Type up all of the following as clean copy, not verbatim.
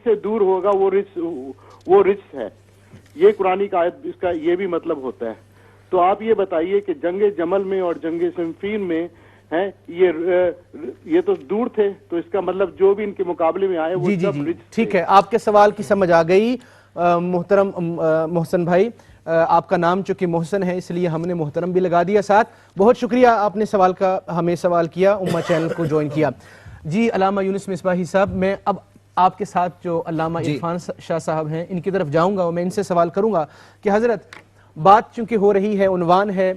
سے دور ہوگا وہ رجس ہے. یہ قرآن کی آیت اس کا یہ بھی مطلب ہوتا ہے. تو آپ یہ بتائیے کہ جنگ جمل میں اور جنگ صفین میں ہیں یہ تو دور تھے، تو اس کا مطلب جو بھی ان کے مقابلے میں آئے وہ سب رجس تھے. ٹھیک ہے، آپ کے سوال کی سمجھ آ گئی محترم محسن بھائی. آپ کا نام چونکہ محسن ہے اس لیے ہم نے محترم بھی لگا دیا ساتھ. بہت شکریہ آپ نے ہمیں سوال کیا، امہ چینل کو جوائن کیا. جی علامہ یونس مصباحی صاحب، میں اب آپ کے ساتھ جو علامہ عرفان شاہ صاحب ہیں ان کی طرف جاؤں گا اور میں ان سے سوال کروں گا کہ حضرت بات چونکہ ہو رہی ہے، عنوان ہے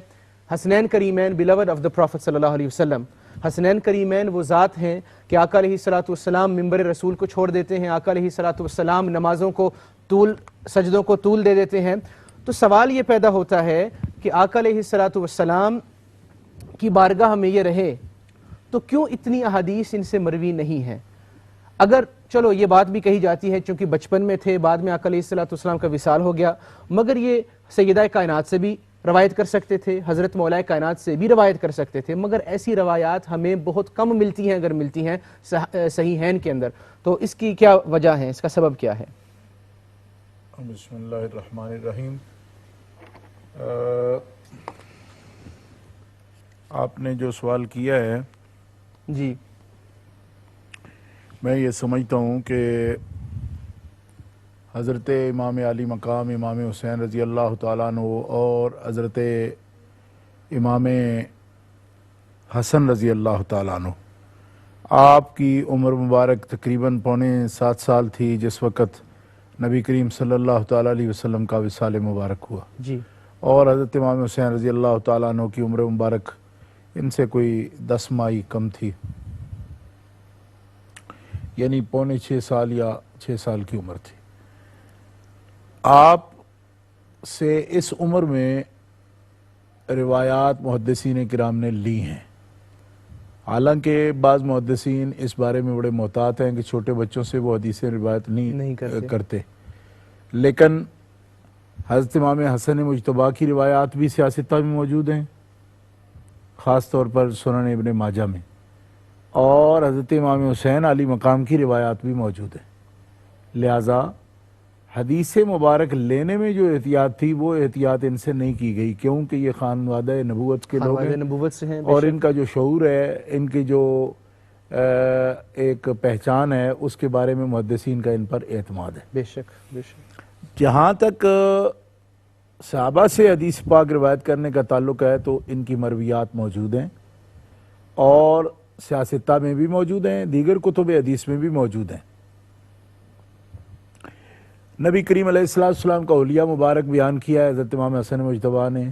حسنین کریمین بیلوڈ آف دا پروفٹ صلی اللہ علیہ وسلم. حسنین کریمین وہ ذات ہیں کہ آقا علیہ السلام ممبر رسول کو چھوڑ دیتے ہیں، آقا علیہ السلام نمازوں کو سجدوں کو طول دے دیتے ہیں. تو سوال یہ پیدا ہوتا ہے کہ آقا علیہ السلام کی بارگاہ میں یہ رہے تو کیوں اتنی احادیث ان سے مروی نہیں ہیں؟ اگر چلو یہ بات بھی کہی جاتی ہے چونکہ بچپن میں تھے، بعد میں آقا علیہ السلام کا وصال ہو گیا، مگر یہ سیدہ کائنات سے بھی روایت کر سکتے تھے، حضرت مولا کائنات سے بھی روایت کر سکتے تھے، مگر ایسی روایات ہمیں بہت کم ملتی ہیں، اگر ملتی ہیں صحیحین کے اندر. تو اس کی کیا وجہ ہے، اس کا سبب کیا ہے؟ بسم اللہ الرحمن الرحیم. آپ نے جو سوال کیا ہے جی، میں یہ سمجھتا ہوں کہ حضرت امام علی مقام امام حسین رضی اللہ تعالیٰ عنہ اور حضرت امام حسن رضی اللہ تعالیٰ عنہ، آپ کی عمر مبارک تقریباً 7.25 سال تھی جس وقت نبی کریم صلی اللہ تعالیٰ علیہ وسلم کا وصال مبارک ہوا. جی، اور حضرت امام حسین رضی اللہ تعالیٰ عنہ کی عمر مبارک ان سے کوئی 10 ماہ کم تھی، یعنی 5.25 سال یا 6 سال کی عمر تھی. آپ سے اس عمر میں روایات محدثین کرام نے لی ہیں. حالانکہ بعض محدثین اس بارے میں بڑے محتاط ہیں کہ چھوٹے بچوں سے وہ حدیثیں روایت نہیں کرتے، لیکن حضرت امام حسن مجتبیٰ کی روایات بھی سیاستہ میں موجود ہیں، خاص طور پر سنن ابن ماجہ میں، اور حضرت امام حسین علی مقام کی روایات بھی موجود ہیں. لہٰذا حدیث مبارک لینے میں جو احتیاط تھی وہ احتیاط ان سے نہیں کی گئی، کیونکہ یہ خانوادہ نبوت کے لوگ ہیں اور ان کا جو شعور ہے، ان کی جو ایک پہچان ہے، اس کے بارے میں محدثین کا ان پر اعتماد ہے. بے شک بے شک. جہاں تک صحابہ سے حدیث پاک روایت کرنے کا تعلق ہے تو ان کی مرویات موجود ہیں اور سیاستہ میں بھی موجود ہیں، دیگر کتب حدیث میں بھی موجود ہیں. نبی کریم علیہ السلام کا اولیاء مبارک بیان کیا ہے حضرت امام حسن مجتبیٰ نے.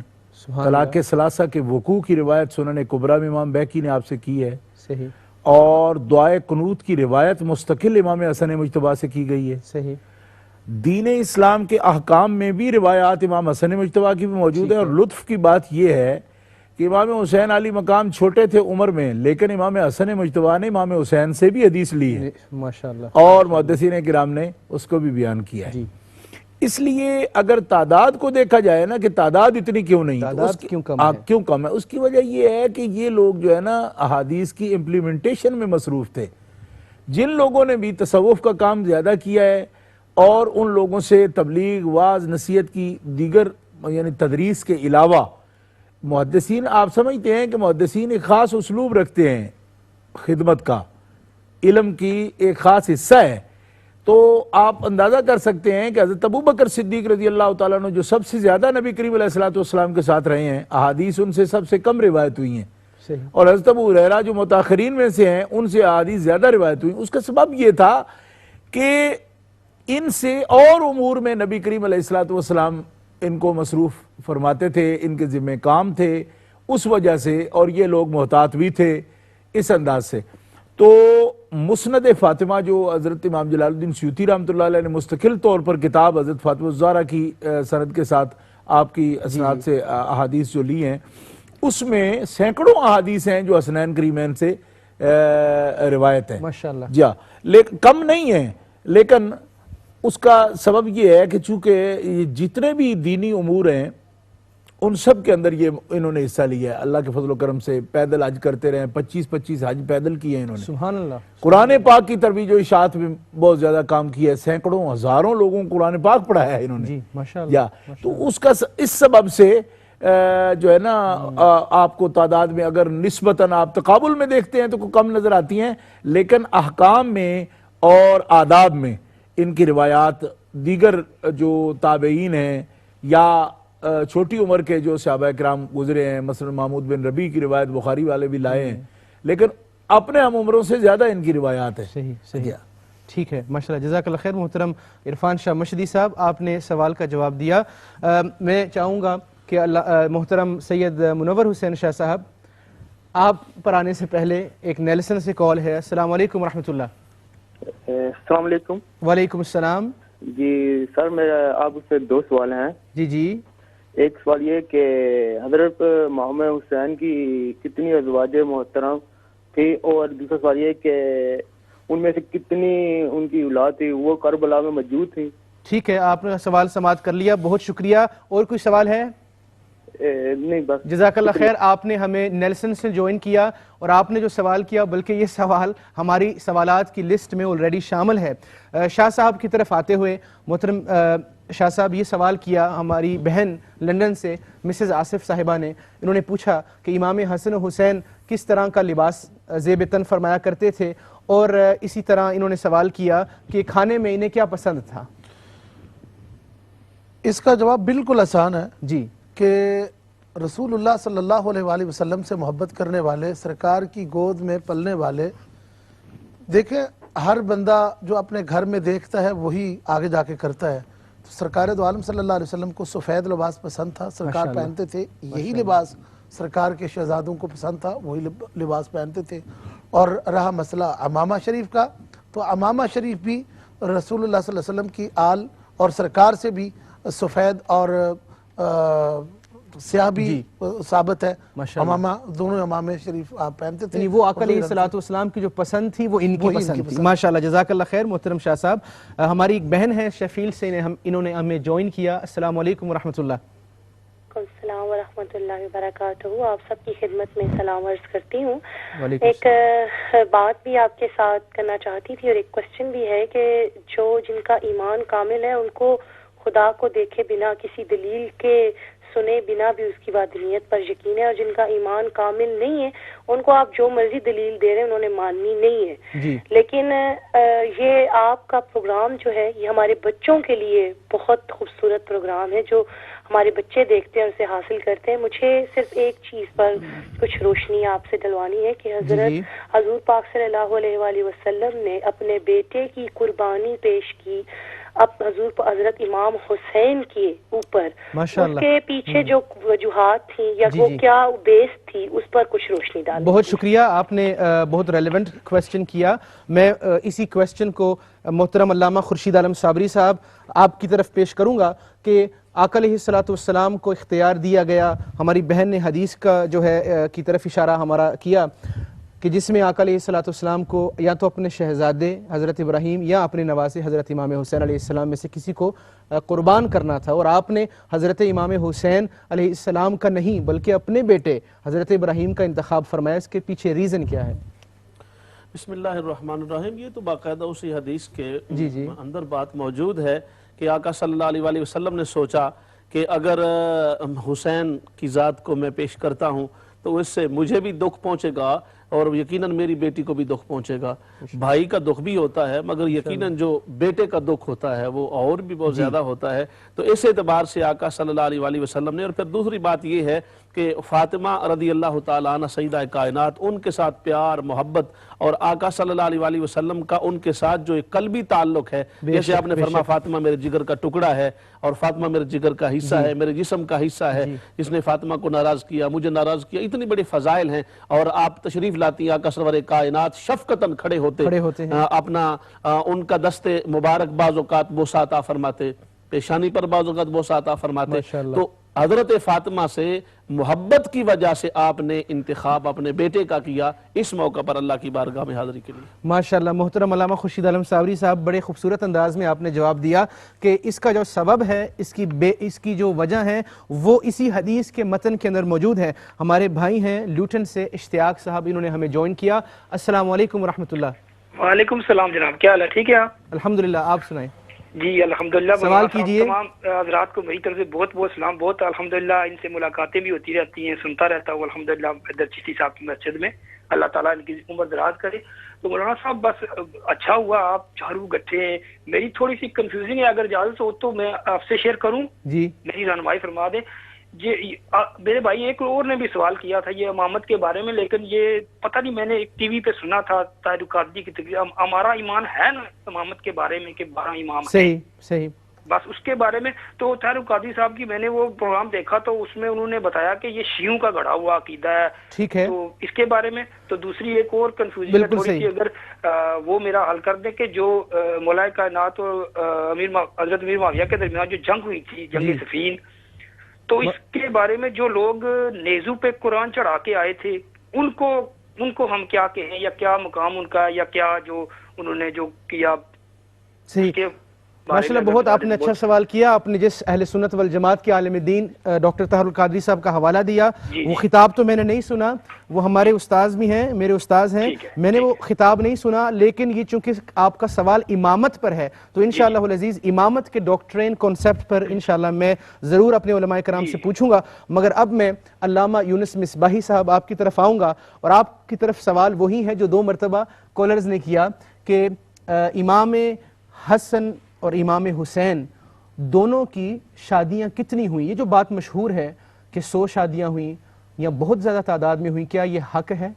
طلاق ثلاثہ کے وقوع کی روایت سنن کبریٰ میں امام بیہقی نے آپ سے کی ہے. صحیح. اور دعائے قنوت کی روایت مستقل امام حسن مجتبیٰ سے کی گئی ہے. صحیح. دین اسلام کے احکام میں بھی روایات امام حسن مجتبیٰ کی بھی موجود ہے. اور لطف کی بات یہ ہے کہ امام حسین علی مقام چھوٹے تھے عمر میں، لیکن امام حسن مجتبیٰ نے امام حسین سے بھی حدیث لی ہے ماشاءاللہ، اور محدثین کرام نے اس کو بھی بیان کیا ہے. اس لیے اگر تعداد کو دیکھا جائے نا کہ تعداد اتنی کیوں نہیں، کیوں کم ہے، اس کی وجہ یہ ہے کہ یہ لوگ جو ہے نا احادیث کی امپلیمنٹیشن میں مصروف تھے. جن لوگوں نے بھی تصوف کا کام زیادہ کیا ہے اور ان لوگوں سے تبلیغ، واعظ، نصیحت کی دیگر یعنی تدریس کے علاوہ محدثین، آپ سمجھتے ہیں کہ محدثین ایک خاص اسلوب رکھتے ہیں خدمت کا، علم کی ایک خاص حصہ ہے. تو آپ اندازہ کر سکتے ہیں کہ حضرت ابوبکر صدیق رضی اللہ تعالیٰ عنہ جو سب سے زیادہ نبی کریم علیہ السلام کے ساتھ رہے ہیں، احادیث ان سے سب سے کم روایت ہوئی ہیں. اور حضرت ابو ہریرہ جو متاخرین میں سے ہیں ان سے احادیث زیادہ روایت ہوئی. اس کا سبب یہ تھا کہ ان سے اور امور میں نبی کریم علیہ السلام ان کو مصروف فرماتے تھے، ان کے ذمہ کام تھے اس وجہ سے، اور یہ لوگ محتاط بھی تھے اس انداز سے. تو مسند فاطمہ جو حضرت امام جلال الدین سیوطی رحمۃ اللہ علیہ نے مستقل طور پر کتاب حضرت فاطمہ الزہرا کی سند کے ساتھ آپ کی اسناد سے احادیث جو لی ہیں، اس میں سینکڑوں احادیث ہیں جو حسنین کریمین سے روایت ہیں. ماشاءاللہ. جی ہاں، کم نہیں ہیں، لیکن اس کا سبب یہ ہے کہ چونکہ جتنے بھی دینی امور ہیں ان سب کے اندر یہ انہوں نے حصہ لیا ہے. اللہ کے فضل و کرم سے پیدل حج کرتے رہے ہیں, 25 حج پیدل کیے ہیں انہوں نے. سبحان اللہ. قرآن پاک کی ترویج و اشاعت میں بہت زیادہ کام کیا ہے, سینکڑوں ہزاروں لوگوں کو قرآن پاک پڑھایا ہے انہوں نے. جی ماشاءاللہ. تو اس سبب سے جو ہے نا آپ کو تعداد میں اگر نسبتاً آپ تقابل میں دیکھتے ہیں تو کم نظر آتی ہیں, لیکن احکام میں اور آداب میں ان کی روایات دیگر جو تابعین ہیں یا چھوٹی عمر کے جو صحابہ کرام گزرے ہیں, مثلا محمود بن ربیع کی روایت بخاری والے بھی لائے ہیں, لیکن اپنے ہم عمروں سے زیادہ ان کی روایات ہے. صحیح. ٹھیک ہے, ماشاءاللہ, جزاک اللہ خیر. محترم عرفان شاہ مشہدی صاحب, آپ نے سوال کا جواب دیا. میں چاہوں گا کہ محترم سید منور حسین شاہ صاحب, آپ پر آنے سے پہلے ایک نیلسن سے کال ہے. السلام علیکم ورحمۃ اللہ. السلام علیکم. وعلیکم السلام. جی سر, میرا آپ سے 2 سوال ہیں. جی. ایک سوال یہ کہ حضرت محمد حسین کی کتنی ازواج محترم تھی, اور دوسرا سوال یہ کہ ان میں سے کتنی ان کی اولاد تھی وہ کربلا میں موجود تھی. ٹھیک ہے, آپ نے سوال سماعت کر لیا, بہت شکریہ. اور کوئی سوال ہے؟ نہیں بس. جزاک اللہ خیر. آپ نے ہمیں نیلسن سے جوائن کیا اور آپ نے جو سوال کیا, بلکہ یہ سوال ہماری سوالات کی لسٹ میں آلریڈی شامل ہے. شاہ صاحب کی طرف آتے ہوئے, محترم شاہ صاحب, یہ سوال کیا ہماری بہن لندن سے مسز آصف صاحبہ نے. انہوں نے پوچھا کہ امام حسن و حسین کس طرح کا لباس زیب تن فرمایا کرتے تھے, اور اسی طرح انہوں نے سوال کیا کہ کھانے میں انہیں کیا پسند تھا. اس کا جواب بالکل آسان ہے جی, کہ رسول اللہ صلی اللہ علیہ وآلہ وسلم سے محبت کرنے والے, سرکار کی گود میں پلنے والے. دیکھیں, ہر بندہ جو اپنے گھر میں دیکھتا ہے وہی آگے جا کے کرتا ہے. تو سرکار دو عالم صلی اللہ علیہ وسلم کو سفید لباس پسند تھا, سرکار پہنتے تھے. یہی لباس سرکار کے شہزادوں کو پسند تھا, وہی لباس پہنتے تھے. اور رہا مسئلہ عمامہ شریف کا, تو عمامہ شریف بھی رسول اللہ صلی اللہ علیہ وسلم کی آل اور سرکار سے بھی سفید اور سیاہ بھی ثابت ہے. امامہ, دونوں امامہ شریف آپ پہنتے تھے. وہ آقا علیہ السلام کی جو پسند تھی وہ ان کی پسند تھی. ماشاءاللہ, جزاک اللہ خیر. محترم شاہ صاحب, ہماری ایک بہن ہے شیفیلڈ سے, انہوں نے ہمیں جوائن کیا. السلام علیکم ورحمۃ اللہ. السلام ورحمۃ اللہ وبرکاتہ. آپ سب کی خدمت میں سلام عرض کرتی ہوں. ایک بات بھی آپ کے ساتھ کرنا چاہتی تھی اور ایک کوشچن بھی ہے کہ جن کا ایمان کامل ہے ان کو خدا کو دیکھے بنا, کسی دلیل کے سنے بنا بھی اس کی وحدانیت پر یقین ہے, اور جن کا ایمان کامل نہیں ہے ان کو آپ جو مرضی دلیل دے رہے ہیں انہوں نے ماننی نہیں ہے. لیکن یہ آپ کا پروگرام جو ہے یہ ہمارے بچوں کے لیے بہت خوبصورت پروگرام ہے, جو ہمارے بچے دیکھتے ہیں اور اسے حاصل کرتے ہیں. مجھے صرف ایک چیز پر کچھ روشنی آپ سے دلوانی ہے کہ حضور پاک صلی اللہ علیہ وآلہ وسلم نے اپنے بیٹے کی قربانی پیش کی حضرت امام حسین کے اوپر, اس کے پیچھے جو وجوہات تھیں یا وہ کیا بیس تھی, اس پر کچھ روشنی ڈال. بہت شکریہ, آپ نے بہت ریلیونٹ کویسچن کیا. میں اسی کویسچن کو محترم علامہ خورشید عالم صابری صاحب آپ کی طرف پیش کروں گا کہ آقا علیہ السلام کو اختیار دیا گیا. ہماری بہن نے حدیث کا جو ہے کی طرف اشارہ ہمارا کیا کہ جس میں آقا علیہ السلام کو یا تو اپنے شہزادے حضرت ابراہیم یا اپنے نواسے حضرت امام حسین علیہ السلام میں سے کسی کو قربان کرنا تھا, اور آپ نے حضرت امام حسین علیہ السلام کا نہیں بلکہ اپنے بیٹے حضرت ابراہیم کا انتخاب فرمایا. اس کے پیچھے ریزن کیا ہے؟ بسم اللہ الرحمن الرحیم. یہ تو باقاعدہ اسی حدیث کے اندر بات موجود ہے کہ آقا صلی اللہ علیہ وآلہ وسلم نے سوچا کہ اگر حسین کی ذات کو میں پیش کرتا ہوں تو اس سے مجھے بھی دکھ پہنچے گا اور یقیناً میری بیٹی کو بھی دکھ پہنچے گا. بھائی کا دکھ بھی ہوتا ہے مگر یقیناً جو بیٹے کا دکھ ہوتا ہے وہ اور بھی بہت زیادہ ہوتا ہے. تو اس اعتبار سے آقا صلی اللہ علیہ وآلہ وسلم نے, اور پھر دوسری بات یہ ہے کہ فاطمہ رضی اللہ تعالیٰ عنہ سیدہ کائنات, ان کے ساتھ پیار محبت اور آقا صلی اللہ علیہ وآلہ وسلم کا ان کے ساتھ جو ایک قلبی تعلق ہے, جیسے آپ نے فرمایا فاطمہ میرے جگر کا ٹکڑا ہے اور فاطمہ میرے جگر کا حصہ ہے, میرے جسم کا حصہ ہے, جس نے فاطمہ کو ناراض کیا مجھے ناراض کیا. اتنی بڑی فضائل ہیں, اور آپ تشریف لاتی آقا سرور کائنات شفقتاً کھڑے ہوتے اپنا ان کا دستے مبارک بعض اوقات بوسہ عطا فرماتے, پیشانی پر بعض اوقات بوسہ عطا فرماتے. تو حضرت فاطمہ سے محبت کی وجہ سے آپ نے انتخاب اپنے بیٹے کا کیا اس موقع پر اللہ کی بارگاہ میں حاضری کے لیے؟ ماشاءاللہ محترم علامہ خورشید عالم صابری صاحب، بڑے خوبصورت انداز میں آپ نے جواب دیا کہ اس کا جو سبب ہے، اس کی جو وجہ ہے وہ اسی حدیث کے متن کے اندر موجود ہے۔ ہمارے بھائی ہیں لیوٹن سے اشتیاق صاحب، انہوں نے ہمیں جوائن کیا۔ السلام علیکم ورحمۃ اللہ۔ وعلیکم السلام جناب، کیا حال ہے؟ ٹھیک ہے آپ؟ الحمدللہ، آپ سنائیں۔ جی الحمدللہ، سوال کیجئے۔ تمام حضرات کو میری طرف سے بہت بہت سلام۔ بہت الحمدللہ ان سے ملاقاتیں بھی ہوتی رہتی ہیں، سنتا رہتا ہوں الحمدللہ ادھر چشتی صاحب کی مسجد میں، اللہ تعالیٰ ان کی عمر دراز کرے۔ تو مولانا صاحب بس اچھا ہوا آپ چاروں گٹھے ہیں، میری تھوڑی سی کنفیوژن ہے، اگر اجازت ہو تو میں آپ سے شیئر کروں؟ جی میری رہنمائی فرما دیں۔ میرے بھائی ایک اور نے بھی سوال کیا تھا یہ امامت کے بارے میں، لیکن یہ پتہ نہیں، میں نے ایک ٹی وی پہ سنا تھا طاہر القادری کی تقریر، ہمارا ایمان ہے نا امامت کے بارے میں کہ 12 امام ہیں، صحیح صحیح، بس اس کے بارے میں تو طاہر القادری صاحب کی میں نے وہ پروگرام دیکھا تو اس میں انہوں نے بتایا کہ یہ شیعوں کا گڑھا ہوا عقیدہ ہے، ٹھیک ہے، تو اس کے بارے میں تو دوسری ایک اور کنفیوژن ہے تھوڑی سی، اگر وہ میرا حل کر دیں کہ جو مولائے کائنات اور حضرت امیر معاویہ کے درمیان جو جنگ ہوئی تھی، جنگ صفین، تو اس کے بارے میں جو لوگ نیزو پہ قرآن چڑھا کے آئے تھے ان کو ہم کیا کہیں، یا کیا مقام ان کا، یا کیا جو انہوں نے جو کیا؟ صحیح، ماشاءاللہ بہت آپ نے اچھا سوال کیا۔ آپ نے جس اہل سنت والجماعت کے عالم دین ڈاکٹر طاہر القادری صاحب کا حوالہ دیا، وہ خطاب تو میں نے نہیں سنا، وہ ہمارے استاذ بھی ہیں، میرے استاذ ہیں، میں نے وہ خطاب نہیں سنا، لیکن یہ چونکہ آپ کا سوال امامت پر ہے تو انشاءاللہ العزیز امامت کے ڈاکٹرین کانسیپٹ پر انشاءاللہ میں ضرور اپنے علماء کرام سے پوچھوں گا۔ مگر اب میں علامہ یونس مصباحی صاحب آپ کی طرف آؤں گا، اور آپ کی طرف سوال وہی ہے جو 2 مرتبہ کالرز نے کیا کہ امام حسن اور امام حسین دونوں کی شادیاں کتنی ہوئیں؟ یہ جو بات مشہور ہے کہ 100 شادیاں ہوئیں یا بہت زیادہ تعداد میں ہوئیں، کیا یہ حق ہے؟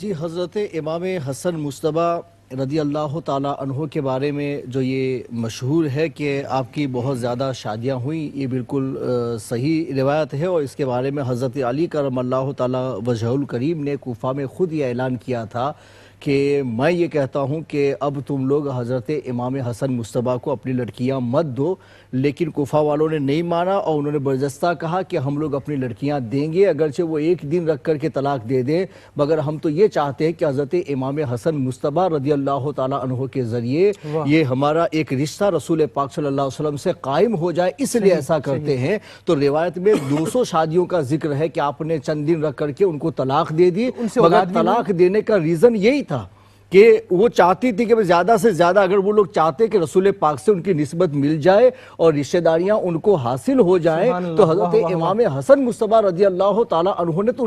جی، حضرت امام حسن مجتبیٰ رضی اللہ تعالیٰ عنہ کے بارے میں جو یہ مشہور ہے کہ آپ کی بہت زیادہ شادیاں ہوئیں، یہ بالکل صحیح روایت ہے، اور اس کے بارے میں حضرت علی کرم اللہ تعالیٰ وجہہ الکریم نے کوفہ میں خود یہ اعلان کیا تھا کہ میں یہ کہتا ہوں کہ اب تم لوگ حضرت امام حسن مجتبیٰ کو اپنی لڑکیاں مت دو، لیکن کوفہ والوں نے نہیں مانا اور انہوں نے برجستہ کہا کہ ہم لوگ اپنی لڑکیاں دیں گے، اگرچہ وہ 1 دن رکھ کر کے طلاق دے دیں، مگر ہم تو یہ چاہتے ہیں کہ حضرت امام حسن مجتبیٰ رضی اللہ تعالیٰ عنہ کے ذریعے یہ ہمارا ایک رشتہ رسول پاک صلی اللہ علیہ وسلم سے قائم ہو جائے، اس لیے ایسا کرتے ہیں۔ تو روایت میں 200 شادیوں کا ذکر ہے کہ آپ نے چند دن رکھ کر کے ان کو طلاق دے دی، مگر طلاق دینے کا ریزن یہی تھا کہ وہ چاہتی تھی کہ زیادہ سے زیادہ اگر وہ لوگ چاہتے کہ رسول پاک سے ان کی نسبت مل جائے اور رشتہ داریاں ان کو حاصل ہو جائیں، تو حضرت امام حسن مجتبیٰ رضی اللہ تعالیٰ عنہ نے تو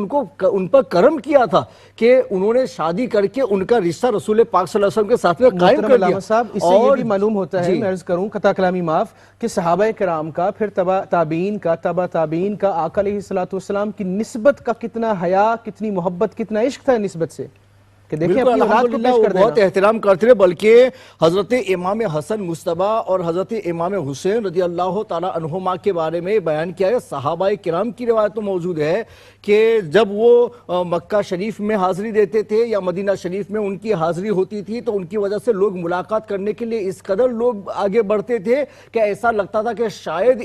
ان پر کرم کیا تھا کہ انہوں نے شادی کر کے ان کا رشتہ رسول پاک صلی اللہ علیہ وسلم کے ساتھ میں قائم کر دیا۔ صاحب اس سے یہ بھی معلوم ہوتا ہے، میں عرض کروں قطع کلامی معاف، کہ صحابہ کرام کا، پھر تابعین کا، تبع تابعین کا آقا علیہ السلام کی نسبت کا کتنا حیا، کتنی محبت، کتنا عشق تھا نسبت سے، کہ دیکھیں اپنی اولاد کو پیش کر دینا، بہت احترام کرتے رہے۔ بلکہ حضرت امام حسن مجتبیٰ اور حضرت امام حسین رضی اللہ تعالیٰ عنہما کے بارے میں بیان کیا ہے، صحابہ کرام کی روایت تو موجود ہے کہ جب وہ مکہ شریف میں حاضری دیتے تھے یا مدینہ شریف میں ان کی حاضری ہوتی تھی تو ان کی وجہ سے لوگ ملاقات کرنے کے لیے اس قدر لوگ آگے بڑھتے تھے کہ ایسا لگتا تھا کہ شاید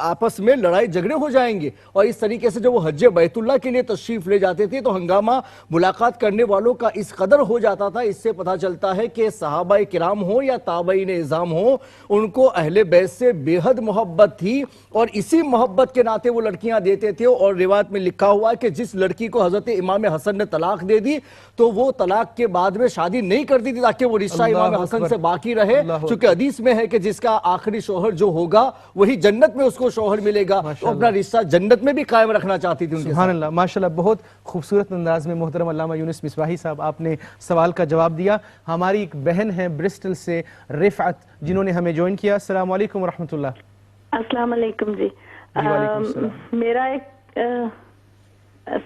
آپس میں لڑائی جھگڑے ہو جائیں گے، اور اس طریقے سے جب وہ حج بیت اللہ کے لیے تشریف لے جاتے تھے تو ہنگامہ ملاقات کرنے والوں کا اس قدر ہو جاتا تھا۔ اس سے پتہ چلتا ہے کہ صحابہ کرام ہوں یا تابعین اعظام ہوں، ان کو اہل بیت سے بے حد محبت تھی، اور اسی محبت کے ناطے وہ لڑکیاں دیتے تھے۔ اور روایت میں لکھا ہوا ہے کہ جس لڑکی کو حضرت امام حسن نے طلاق دے دی تو وہ طلاق کے بعد میں شادی نہیں کرتی تھی تاکہ وہ رشتہ امام حسن سے باقی رہے، چونکہ حدیث میں ہے کہ جس کا آخری شوہر جو ہوگا وہی جنت میں اس کو شوہر ملے گا، تو اپنا رشتہ جنت میں بھی قائم رکھنا چاہتی تھی۔ سبحان اللہ، ماشاءاللہ بہت خوبصورت انداز میں محترم علامہ یونس مصباحی صاحب آپ نے سوال کا جواب دیا۔ ہماری ایک بہن ہے برسٹل سے، رفعت، جنہوں نے ہمیں جوائن کیا۔ السلام علیکم ورحمۃ اللہ۔ السلام علیکم جی، میرا ایک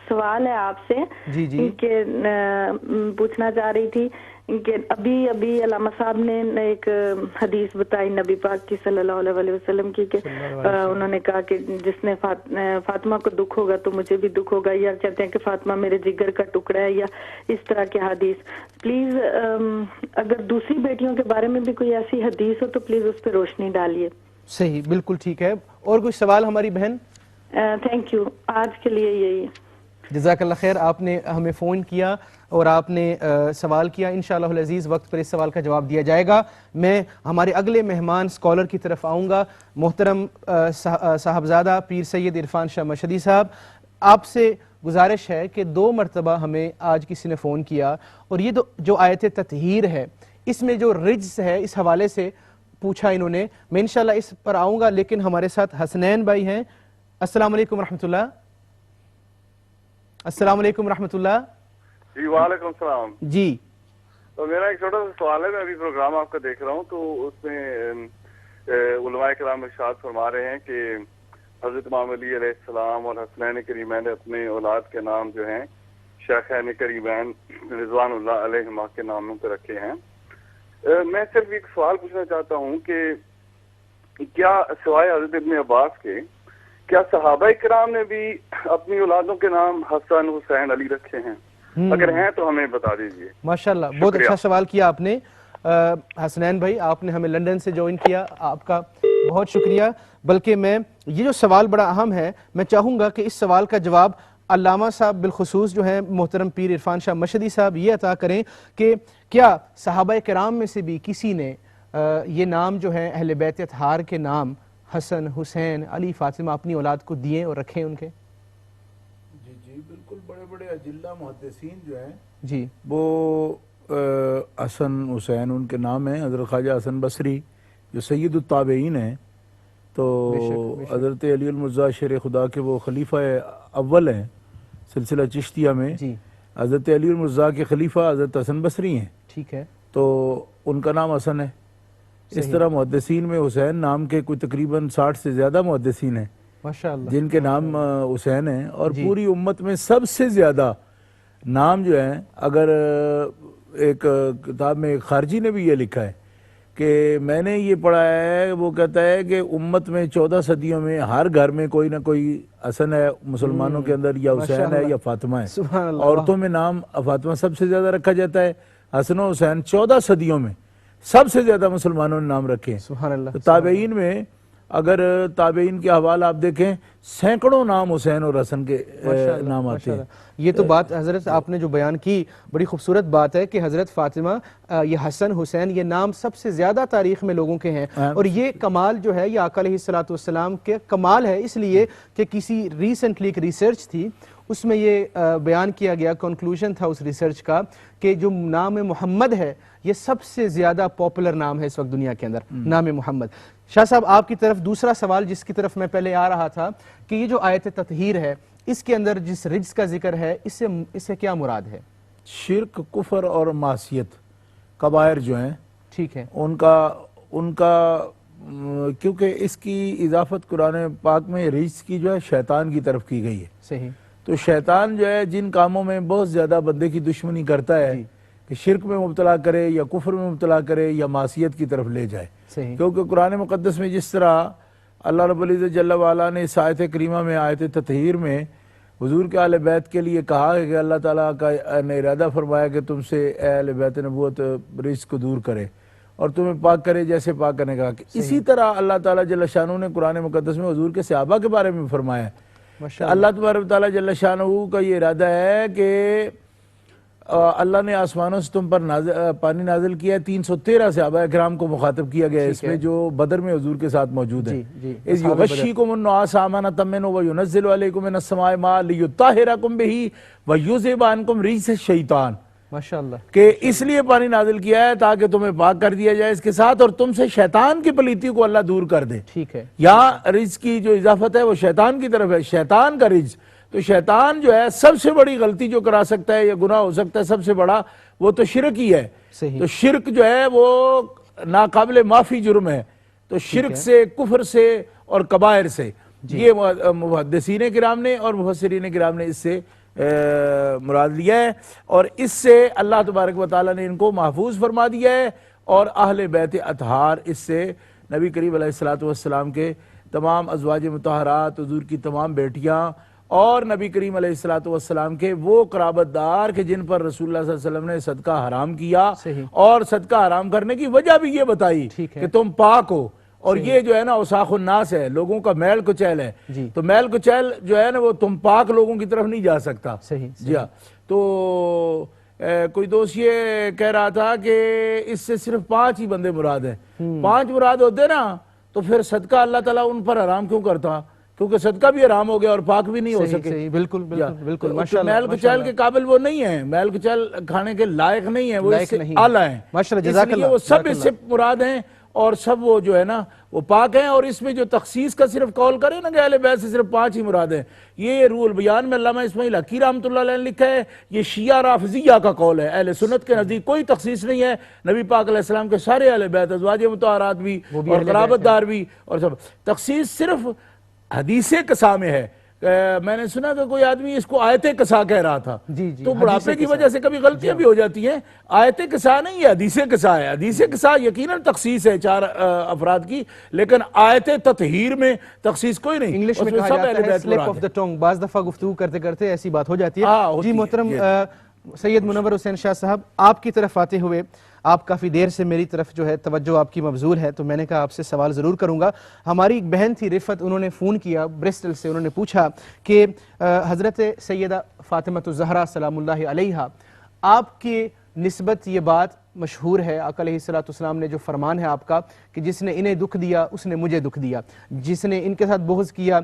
سوال ہے آپ سے کہ پوچھنا چاہ رہی تھی کہ ابھی علامہ صاحب نے ایک حدیث بتائی نبی پاک کی صلی اللہ علیہ وسلم کی کہ انہوں نے کہا کہ جس نے فاطمہ کو دکھ ہوگا تو مجھے بھی دکھ ہوگا، یا کہتے ہیں کہ فاطمہ میرے جگر کا ٹکڑا ہے، یا اس طرح کے حدیث۔ پلیز اگر دوسری بیٹیوں کے بارے میں بھی کوئی ایسی حدیث ہو تو پلیز اس پہ روشنی ڈالیے۔ صحیح، بالکل ٹھیک ہے. اور کوئی سوال ہماری بہن؟ تھینک یو، آج کے لیے یہی ہے. جزاک اللہ خیر، آپ نے ہمیں فون کیا اور آپ نے سوال کیا. انشاءاللہ العزیز وقت پر اس سوال کا جواب دیا جائے گا. میں ہمارے اگلے مہمان سکالر کی طرف آؤں گا. محترم صاحبزادہ پیر سید عرفان شاہ مشہدی صاحب، آپ سے گزارش ہے کہ 2 مرتبہ ہمیں آج کسی نے فون کیا اور یہ جو آیت تطہیر ہے اس میں جو رجس ہے اس حوالے سے پوچھا انہوں نے. میں انشاءاللہ اس پر آؤں گا، لیکن ہمارے ساتھ حسنین بھائی ہیں. السلام علیکم رحمۃ اللہ. السلام علیکم رحمۃ اللہ. جی وعلیکم السلام. جی تو میرا ایک چھوٹا سا سوال ہے. میں ابھی پروگرام آپ کا دیکھ رہا ہوں تو اس میں علماء کرام ارشاد فرما رہے ہیں کہ حضرت امام علی علیہ السلام اور حسنین کریمین نے اپنے اولاد کے نام جو ہیں شیخین کریمین رضوان اللہ علیہما کے ناموں پہ رکھے ہیں. میں صرف ایک سوال پوچھنا چاہتا ہوں کہ کیا سوائے حضرت ابن عباس کے کیا صحابہ کرام نے بھی اپنی اولادوں کے نام حسن حسین علی رکھے ہیں؟ اگر ہیں تو ہمیں بتا دیجئے. ماشاءاللہ، بہت اچھا سوال کیا آپ نے حسنین بھائی. آپ نے ہمیں لندن سے جوائن کیا، آپ کا بہت شکریہ. بلکہ میں یہ جو سوال بڑا اہم ہے، میں چاہوں گا کہ اس سوال کا جواب علامہ صاحب بالخصوص جو ہیں محترم پیر عرفان شاہ مشہدی صاحب یہ عطا کریں کہ کیا صحابہ کرام میں سے بھی کسی نے یہ نام جو ہیں اہل بیت اطہار کے نام حسن حسین علی فاطمہ اپنی اولاد کو دیے اور رکھے ان کے؟ جی جی بالکل. بڑے بڑے اجلہ محدثین جو ہیں جی وہ حسن حسین ان کے نام ہیں. حضرت خواجہ حسن بصری جو سید التابعین ہیں، تو حضرت علی المرضیٰ شیر خدا کے وہ خلیفہ اول ہیں سلسلہ چشتیہ میں. جی حضرت علی المرضیٰ کے خلیفہ حضرت حسن بصری ہیں. ٹھیک ہے. تو ان کا نام حسن ہے. اس طرح محدثین میں حسین نام کے کوئی تقریباً 60 سے زیادہ محدثین ہیں ماشاءاللہ جن کے نام حسین ہیں. اور پوری امت میں سب سے زیادہ نام جو ہیں، اگر ایک کتاب میں ایک خارجی نے بھی یہ لکھا ہے کہ میں نے یہ پڑھا ہے، وہ کہتا ہے کہ امت میں 14 صدیوں میں ہر گھر میں کوئی نہ کوئی حسن ہے مسلمانوں کے اندر، یا حسین ہے یا فاطمہ ہے. عورتوں میں نام فاطمہ سب سے زیادہ رکھا جاتا ہے. حسن و حسین 14 صدیوں میں سب سے زیادہ مسلمانوں نے نام رکھے ہیں. سبحان اللہ. تابعین میں اگر تابعین کے حوالہ آپ دیکھیں سینکڑوں نام حسین اور حسن کے نام آتے ہیں. یہ تو بات حضرت آپ نے جو بیان کی بڑی خوبصورت بات ہے کہ حضرت فاطمہ، یہ حسن حسین، یہ نام سب سے زیادہ تاریخ میں لوگوں کے ہیں. اور یہ کمال جو ہے یہ آقا علیہ السلام کے کمال ہے، اس لیے کہ کسی ریسنٹلی ایک ریسرچ تھی، اس میں یہ بیان کیا گیا، کنکلوژن تھا اس ریسرچ کا کہ جو نام محمد ہے یہ سب سے زیادہ پاپولر نام ہے اس وقت دنیا کے اندر، نام محمد. شاہ صاحب آپ کی طرف دوسرا سوال جس کی طرف میں پہلے آ رہا تھا کہ یہ جو آیت تطہیر ہے اس کے اندر جس رجس کا ذکر ہے اس سے کیا مراد ہے؟ شرک، کفر اور معصیت، کبائر جو ہیں، ٹھیک ہے، ان کا کیونکہ اس کی اضافت قرآن پاک میں رجس کی جو ہے شیطان کی طرف کی گئی ہے. صحیح. تو شیطان جو ہے جن کاموں میں بہت زیادہ بندے کی دشمنی کرتا ہے کہ شرک میں مبتلا کرے یا کفر میں مبتلا کرے یا معصیت کی طرف لے جائے. کیونکہ قرآن مقدس میں جس طرح اللہ رب العزت جل وعلا نے اس آیت کریمہ میں آیت تطہیر میں حضور کے اہل بیت کے لیے کہا ہے کہ اللہ تعالیٰ کا نے ارادہ فرمایا کہ تم سے اہل بیت نبوت رجس کو دور کرے اور تمہیں پاک کرے جیسے پاک کرنے کا. اسی طرح اللہ تعالیٰ جل شانہ نے قرآن مقدس میں حضور کے صحابہ کے بارے میں فرمایا ہے. اللہ تبارک تعالیٰ جل شانہ کا یہ ارادہ ہے کہ اللہ نے آسمانوں سے تم پر پانی نازل کیا ہے. 313 صحابہ کرام کو مخاطب کیا گیا ہے اس میں جو بدر میں حضور کے ساتھ موجود ہیں. اذ یغشیکم النعاس امانۃ منہ وینزل علیکم من السماء ماء لیطہرکم بہ ویذہب عنکم رجس الشیطان. ماشاءاللہ. کہ اس لیے پانی نازل کیا ہے تاکہ تمہیں پاک کر دیا جائے اس کے ساتھ اور تم سے شیطان کی پلیتی کو اللہ دور کر دے. ٹھیک ہے. یہاں رجس کی جو اضافت ہے وہ شیطان کی طرف ہے، شیطان کا رجس. تو شیطان جو ہے سب سے بڑی غلطی جو کرا سکتا ہے یا گناہ ہو سکتا ہے سب سے بڑا وہ تو شرک ہی ہے. تو شرک جو ہے وہ ناقابل معافی جرم ہے. تو شرک سے، کفر سے اور کبائر سے یہ محدثین کرام نے اور مفسرین کرام نے اس سے مراد لیا ہے اور اس سے اللہ تبارک و تعالیٰ نے ان کو محفوظ فرما دیا ہے. اور اہل بیت اطہار اس سے نبی کریم علیہ السلام کے تمام ازواج مطہرات، حضور کی تمام بیٹیاں اور نبی کریم علیہ السلام کے وہ قرابت دار کہ جن پر رسول اللہ صلی اللہ علیہ وسلم نے صدقہ حرام کیا اور صدقہ حرام کرنے کی وجہ بھی یہ بتائی کہ تم پاک ہو اور یہ جو ہے نا اوساخ الناس ہے، لوگوں کا میل کچیل ہے، تو میل کچیل جو ہے نا وہ تم پاک لوگوں کی طرف نہیں جا سکتا. جی ہاں. تو کوئی دوست یہ کہہ رہا تھا کہ اس سے صرف 5 ہی بندے مراد ہیں. 5 مراد ہوتے نا تو پھر صدقہ اللہ تعالیٰ ان پر حرام کیوں کرتا؟ کیونکہ صدقہ بھی حرام ہو گیا اور پاک بھی نہیں ہو سکے. بالکل بالکل. میل کچیل کے قابل وہ نہیں ہیں، میل کچیل کھانے کے لائق نہیں ہیں، وہ اس سے اعلیٰ ہیں. اس لیے وہ سب اس سے مراد ہیں اور سب وہ جو ہے نا وہ پاک ہیں. اور اس میں جو تخصیص کا صرف قول کرے نا کہ اہل بیت سے صرف 5 ہی مراد ہیں، یہ روح البیان میں علامہ اسماعیل حقی رحمۃ اللہ علیہ نے لکھا ہے. یہ شیعہ رافضیہ کا قول ہے. اہل سنت کے نزدیک کوئی تخصیص نہیں ہے. نبی پاک علیہ السلام کے سارے اہل بیت، ازواج مطہرات بھی اور قرابت دار بھی اور سب. تخصیص صرف حدیث قصا میں ہے. میں نے سنا کہ کوئی آدمی اس کو آیت قصا کہہ رہا تھا، تو بڑھاپے کی وجہ سے کبھی غلطیاں بھی ہو جاتی ہیں. آیت قصا نہیں ہے، حدیث قصا ہے. حدیث قصا یقیناً تخصیص ہے 4 افراد کی، لیکن آیت تطہیر میں تخصیص کوئی نہیں. انگلش میں کہا جاتا ہے سلپ آف دی ٹنگ. بعض دفعہ گفتگو کرتے کرتے ایسی بات ہو جاتی ہے. جی محترم سید منور حسین شاہ صاحب، آپ کی طرف آتے ہوئے آپ کافی دیر سے میری طرف جو ہے توجہ آپ کی مبذول ہے، تو میں نے کہا آپ سے سوال ضرور کروں گا. ہماری ایک بہن تھی رفت، انہوں نے فون کیا برسٹل سے. انہوں نے پوچھا کہ حضرت سیدہ فاطمہ الزہرا سلام اللہ علیہا، آپ کی نسبت یہ بات مشہور ہے، آقا علیہ الصلوۃ والسلام نے جو فرمان ہے آپ کا کہ جس نے انہیں دکھ دیا اس نے مجھے دکھ دیا، جس نے ان کے ساتھ بغض کیا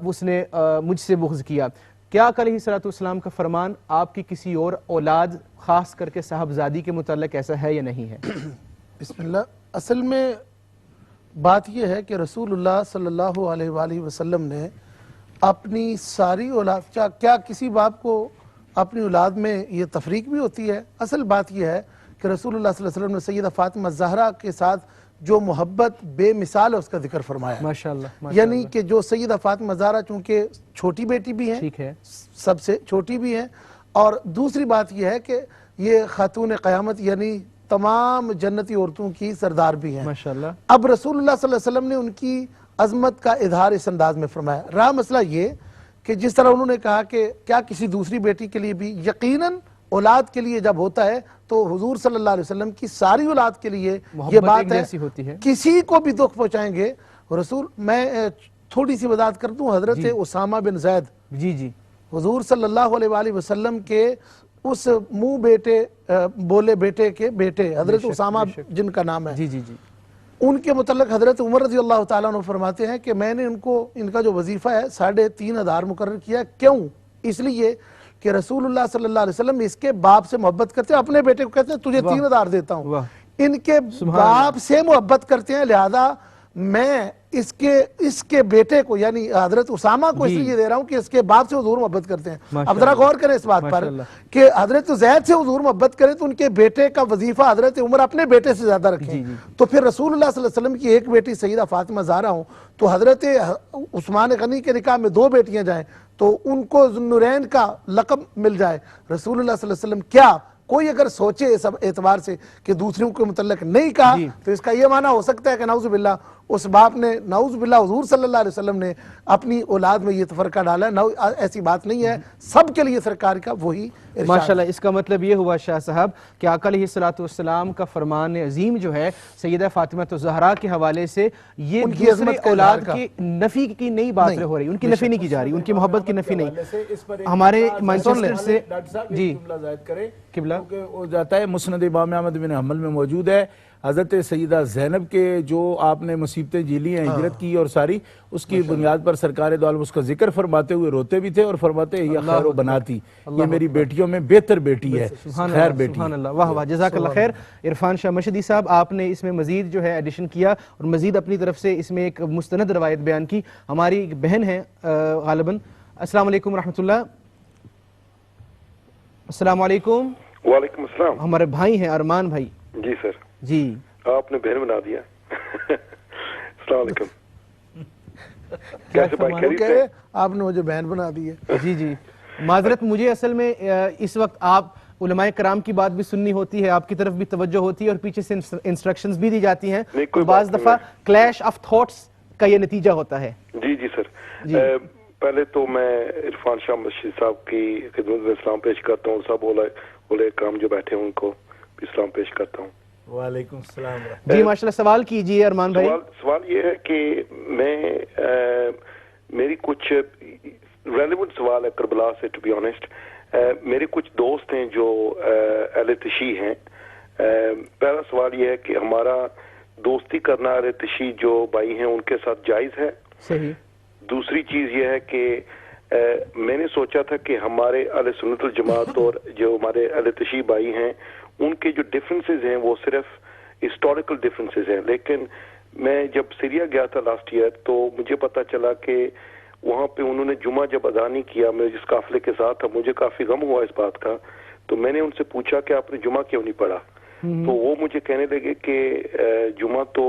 اس نے مجھ سے بغض کیا. کیا آقا علیہ الصلوۃ والسلام کا فرمان آپ کی کسی اور اولاد خاص کر کے صاحبزادی کے متعلق ایسا ہے یا نہیں ہے؟ بسم اللہ. اصل میں بات یہ ہے کہ رسول اللہ صلی اللہ علیہ وآلہ وسلم نے اپنی ساری اولاد، کیا کسی باپ کو اپنی اولاد میں یہ تفریق بھی ہوتی ہے؟ اصل بات یہ ہے کہ رسول اللہ صلی اللہ علیہ وسلم نے سیدہ فاطمہ الزہرا کے ساتھ جو محبت بے مثال ہے اس کا ذکر فرمایا. ماشاءاللہ. یعنی کہ جو سیدہ فاطمہ الزہرا چونکہ چھوٹی بیٹی بھی ہیں، سب سے چھوٹی بھی ہیں، اور دوسری بات یہ ہے کہ یہ خاتون قیامت یعنی تمام جنتی عورتوں کی سردار بھی ہیں. ماشاءاللہ. اب رسول اللہ صلی اللہ علیہ وسلم نے ان کی عظمت کا اظہار اس انداز میں فرمایا. رہا مسئلہ یہ کہ جس طرح انہوں نے کہا کہ کیا کسی دوسری بیٹی کے لیے بھی، یقیناً اولاد کے لیے جب ہوتا ہے تو حضور صلی اللہ علیہ وسلم کی ساری اولاد کے لیے یہ بات ہے، کسی کو بھی دکھ پہنچائیں گے رسول. میں تھوڑی سی وضاحت کر دوں. حضرت اسامہ بن زید، جی حضور صلی اللہ علیہ وآلہ وسلم کے اس منہ بیٹے بولے بیٹے کے بیٹے حضرت اسامہ جن کا نام ہے، جی ان کے متعلق حضرت عمر رضی اللہ تعالیٰ عنہ فرماتے ہیں کہ میں نے ان کا جو وظیفہ ہے 3,500 مقرر کیا. کیوں؟ اس لیے کہ رسول اللہ صلی اللہ علیہ وسلم اس کے باپ سے محبت کرتے ہیں، اپنے بیٹے کو کہتے ہیں تجھے 3,000 دیتا ہوں. ان کے باپ سے محبت کرتے ہیں، لہذا میں اس کے بیٹے کو یعنی حضرت اسامہ کو اس لیے دے رہا ہوں کہ اس کے باپ سے حضور محبت کرتے ہیں. اب ذرا غور کریں اس بات پر کہ حضرت زید سے حضور محبت کریں تو ان کے بیٹے کا وظیفہ حضرت عمر اپنے بیٹے سے زیادہ رکھیں. تو پھر رسول اللہ صلی اللہ علیہ وسلم کی ایک بیٹی سیدہ فاطمہ الزہرا ہوں تو حضرت عثمان غنی کے نکاح میں 2 بیٹیاں جائیں تو ان کو ذوالنورین کا لقب مل جائے. رسول اللہ صلی اللہ علیہ وسلم کیا کوئی اگر سوچے اس اعتبار سے کہ دوسروں کے متعلق نہیں کہا تو اس کا یہ معنی ہو سکتا ہے کہ نعوذ باللہ اس باپ نے، نعوذ باللہ حضور صلی اللہ علیہ وسلم نے اپنی اولاد میں یہ تفرقہ ڈالا ہے. ایسی بات نہیں ہے، سب کے لیے سرکار کا وہی ارشاد. ماشاءاللہ. اس کا مطلب یہ ہوا شاہ صاحب کہ آقا علیہ الصلوۃ والسلام کا فرمان عظیم جو ہے سیدہ فاطمہ الزہرا کے حوالے سے یہ دوسری اولاد کی نفی کی نئی بات ہو رہی، ان کی نفی نہیں کی جا رہی، ان کی محبت کی نفی نہیں. ہمارے مانچسٹر سے جی قبلہ وہ جاتا ہے مسند امام احمد بن حنبل میں موجود ہے. حضرت سیدہ زینب کے جو آپ نے مصیبتیں جھیلی ہیں، ہجرت کی اور ساری، اس کی بنیاد پر سرکار دو عالم اس کا ذکر فرماتے ہوئے روتے بھی تھے اور فرماتے ہیں یہ خیر و بناتی، یہ میری بیٹیوں میں بہتر بیٹی ہے، خیر بیٹی. سبحان اللہ. واہ واہ، جزاک اللہ خیر. عرفان شاہ مشہدی صاحب، آپ نے اس میں مزید جو ہے ایڈیشن کیا اور مزید اپنی طرف سے اس میں ایک مستند روایت بیان کی. ہماری ایک بہن ہے غالباً. السلام علیکم ورحمۃ اللہ. السلام علیکم. وعلیکم السلام. ہمارے بھائی ہیں ارمان بھائی. جی سر. جی آپ نے بہن بنا دیا. السلام علیکم. کیسے بھائی خیریت سے؟ آپ نے مجھے بہن بنا دی ہے. جی معذرت، مجھے اصل میں اس وقت آپ علماء کرام کی بات بھی سننی ہوتی ہے، آپ کی طرف بھی توجہ ہوتی ہے اور پیچھے سے انسٹرکشنز بھی دی جاتی ہیں، بعض دفعہ کلیش آف تھاٹس کا یہ نتیجہ ہوتا ہے. جی سر. پہلے تو میں عرفان شاہ مشہد صاحب کی خدمت میں اسلام پیش کرتا ہوں. سب علماء کرام جو بیٹھے ہیں ان کو بھی اسلام پیش کرتا ہوں. وعلیکم السلام. جی ماشاءاللہ سوال کیجیے ارمان بھائی. سوال یہ ہے کہ میری کچھ ریلیونٹ سوال ہے کربلا سے, ٹو بی آنیسٹ. میرے کچھ دوست ہیں جو اہل تشیع ہیں. پہلا سوال یہ ہے کہ ہمارا دوستی کرنا اہل تشیع جو بھائی ہیں ان کے ساتھ جائز ہے؟ صحیح. دوسری چیز یہ ہے کہ میں نے سوچا تھا کہ ہمارے اہل سنت الجماعت اور جو ہمارے اہل تشیع بھائی ہیں ان کے جو ڈفرنسز ہیں وہ صرف ہسٹوریکل ڈفرنسز ہیں, لیکن میں جب سیریا گیا تھا لاسٹ ایئر تو مجھے پتا چلا کہ وہاں پہ انہوں نے جمعہ جب ادا نہیں کیا, میں جس قافلے کے ساتھ تھا مجھے کافی غم ہوا اس بات کا. تو میں نے ان سے پوچھا کہ آپ نے جمعہ کیوں نہیں پڑھا؟ تو وہ مجھے کہنے لگے کہ جمعہ تو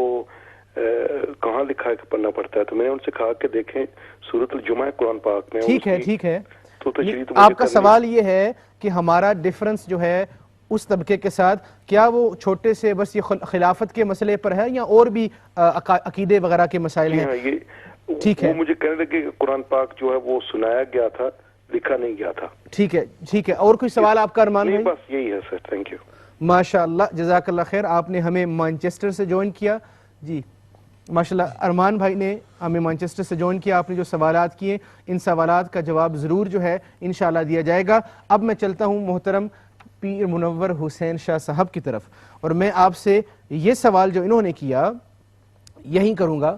کہاں لکھا ہے کہ پڑھنا پڑتا ہے. تو میں نے ان سے کہا کہ دیکھیں سورۃ الجمعہ قرآن پاک میں. ٹھیک ہے. آپ کا سوال یہ ہے کہ ہمارا ڈفرنس جو ہے اس طبقے کے ساتھ کیا وہ چھوٹے سے بس یہ خلافت کے مسئلے پر ہے یا اور بھی عقیدے وغیرہ کے مسائل ہیں؟ ٹھیک ہے. وہ مجھے کہنے لگے کہ قرآن پاک جو ہے وہ سنایا گیا تھا, لکھا نہیں گیا تھا. ٹھیک ہے. اور کوئی سوال آپ کا ارمان بھائی؟ بس یہی ہے سر. Thank you. ماشاءاللہ جزاک اللہ خیر. آپ نے ہمیں مانچسٹر سے جوائن کیا. جی ماشاءاللہ ارمان بھائی نے ہمیں مانچسٹر سے جوائن کیا. آپ نے جو سوالات کیے ان سوالات کا جواب ضرور جو ہے انشاءاللہ دیا جائے گا. اب میں چلتا ہوں محترم پیر منور حسین شاہ صاحب کی طرف, اور میں آپ سے یہ سوال جو انہوں نے کیا یہی کروں گا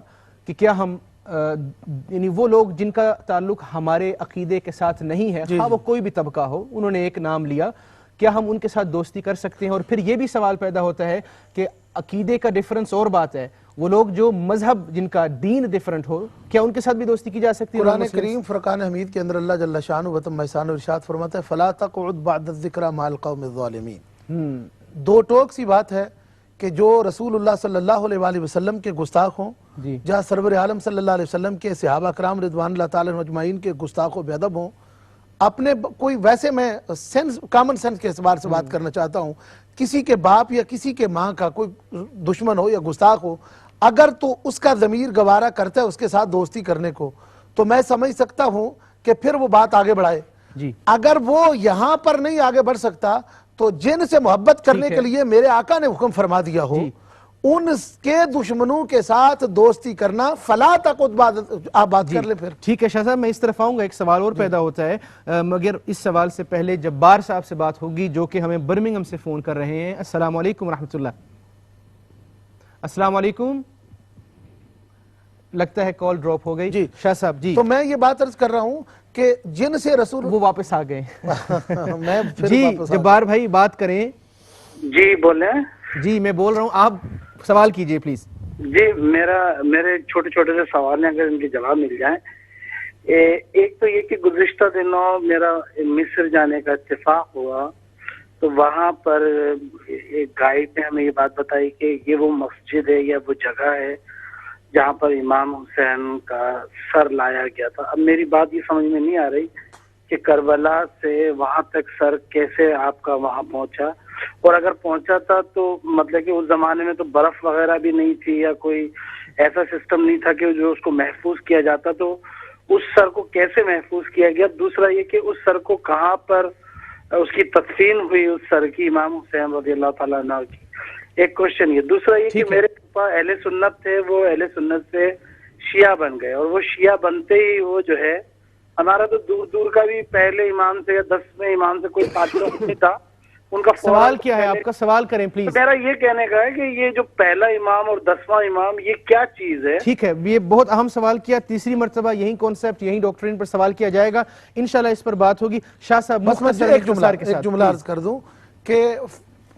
کہ کیا ہم یعنی وہ لوگ جن کا تعلق ہمارے عقیدے کے ساتھ نہیں ہے, ہاں وہ کوئی بھی طبقہ ہو, انہوں نے ایک نام لیا, کیا ہم ان کے ساتھ دوستی کر سکتے ہیں؟ اور پھر یہ بھی سوال پیدا ہوتا ہے کہ عقیدے کا ڈیفرنس اور بات ہے, وہ لوگ جو مذہب جن کا دین ڈیفرنٹ ہو کیا ان کے ساتھ بھی دوستی کی جا سکتی ہے؟ قرآن کریم فرقان حمید کے اندر اللہ جل شانہ و تم احسانہ ارشاد فرماتا ہے فلا تقعد بعد الذکر مع القوم الظالمین. دو ٹوک سی بات ہے کہ جو رسول اللہ صلی اللہ علیہ وآلہ وسلم کے گستاخ ہوں, جہاں سرور عالم صلی اللہ علیہ وسلم کے صحابہ کرام رضوان اللہ تعالی اجمعین کے گستاخ و بے ادب ہوں, اپنے کوئی ویسے میں کامن سینس کے اعتبار سے بات کرنا چاہتا ہوں, کسی کے باپ یا کسی کے ماں کا کوئی دشمن ہو یا گستاخ ہو, اگر تو اس کا ضمیر گوارا کرتا ہے اس کے ساتھ دوستی کرنے کو تو میں سمجھ سکتا ہوں کہ پھر وہ بات آگے بڑھائے. اگر وہ یہاں پر نہیں آگے بڑھ سکتا تو جن سے محبت کرنے کے لیے میرے آقا نے حکم فرما دیا ہو ان کے دشمنوں کے ساتھ دوستی کرنا فلا تقعد بعد. آپ بات کر لیں پھر. ٹھیک ہے شاہ صاحب, میں اس طرف آؤں گا. ایک سوال اور پیدا ہوتا ہے مگر اس سوال سے پہلے جبار صاحب سے بات ہوگی جو کہ ہمیں برمنگھم سے فون کر رہے ہیں. السلام علیکم ورحمۃ اللہ. السلام علیکم. لگتا ہے کال ڈراپ ہو گئی. جی شاہ صاحب. جی تو میں یہ بات عرض کر رہا ہوں کہ جن سے رسول وہ واپس آ گئے. جی جبار بھائی بات کریں. جی بولیں. جی میں بول رہا ہوں, آپ سوال کیجئے پلیز. جی میرے چھوٹے چھوٹے سے سوال ہیں, اگر ان کے جواب مل جائیں. ایک تو یہ کہ گزشتہ دنوں میرا مصر جانے کا اتفاق ہوا تو وہاں پر ایک گائیڈ نے ہمیں یہ بات بتائی کہ یہ وہ مسجد ہے یا وہ جگہ ہے جہاں پر امام حسین کا سر لایا گیا تھا. اب میری بات یہ سمجھ میں نہیں آ رہی کہ کربلا سے وہاں تک سر کیسے آپ کا وہاں پہنچا, اور اگر پہنچا تھا تو مطلب کہ اس زمانے میں تو برف وغیرہ بھی نہیں تھی یا کوئی ایسا سسٹم نہیں تھا کہ جو اس کو محفوظ کیا جاتا, تو اس سر کو کیسے محفوظ کیا گیا؟ دوسرا یہ کہ اس سر کو کہاں پر اس کی تدفین ہوئی, اس سر کی, امام حسین رضی اللہ تعالیٰ عنہ کی. ایک کوشچن یہ. دوسرا یہ کہ میرے پاپا اہل سنت تھے, وہ اہل سنت سے شیعہ بن گئے, اور وہ شیعہ بنتے ہی وہ جو ہے ہمارا تو دور دور کا بھی پہلے امام سے یا 10ویں امام سے کوئی تعلق نہیں تھا. ان کا سوال کیا ہے آپ کا؟ سوال کریں پلیز. میرا یہ کہنے کا ہے کہ یہ جو پہلا امام اور 10واں امام یہ کیا چیز ہے؟ ٹھیک ہے, یہ بہت اہم سوال کیا. تیسری مرتبہ یہی کانسیپٹ, یہی ڈاکٹرین پر سوال کیا جائے گا, انشاءاللہ اس پر بات ہوگی. شاہ صاحب ایک جملہ عرض کر دوں کہ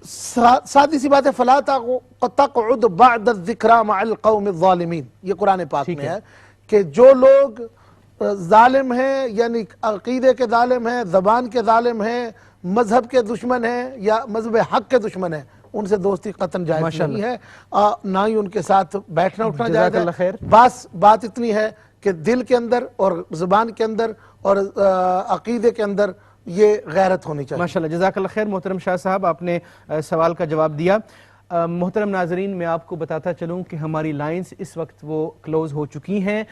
سادی سی بات ہے, فلا تقعد بعد الذکر مع القوم الظالمین. یہ قرآن پاک میں ہے کہ جو لوگ ظالم ہیں, یعنی عقیدے کے ظالم ہیں, زبان کے ظالم ہیں, مذہب کے دشمن ہیں یا مذہب حق کے دشمن ہیں, ان سے دوستی قطعاً جائز نہیں ہے, نہ ہی ان کے ساتھ بیٹھنا اٹھنا جائز ہے. بس بات اتنی ہے کہ دل کے اندر اور زبان کے اندر اور عقیدے کے اندر یہ غیرت ہونی چاہیے. ماشاءاللہ جزاک اللہ خیر. محترم شاہ صاحب آپ نے سوال کا جواب دیا. محترم ناظرین میں آپ کو بتاتا چلوں کہ ہماری لائنز اس وقت وہ کلوز ہو چکی ہیں.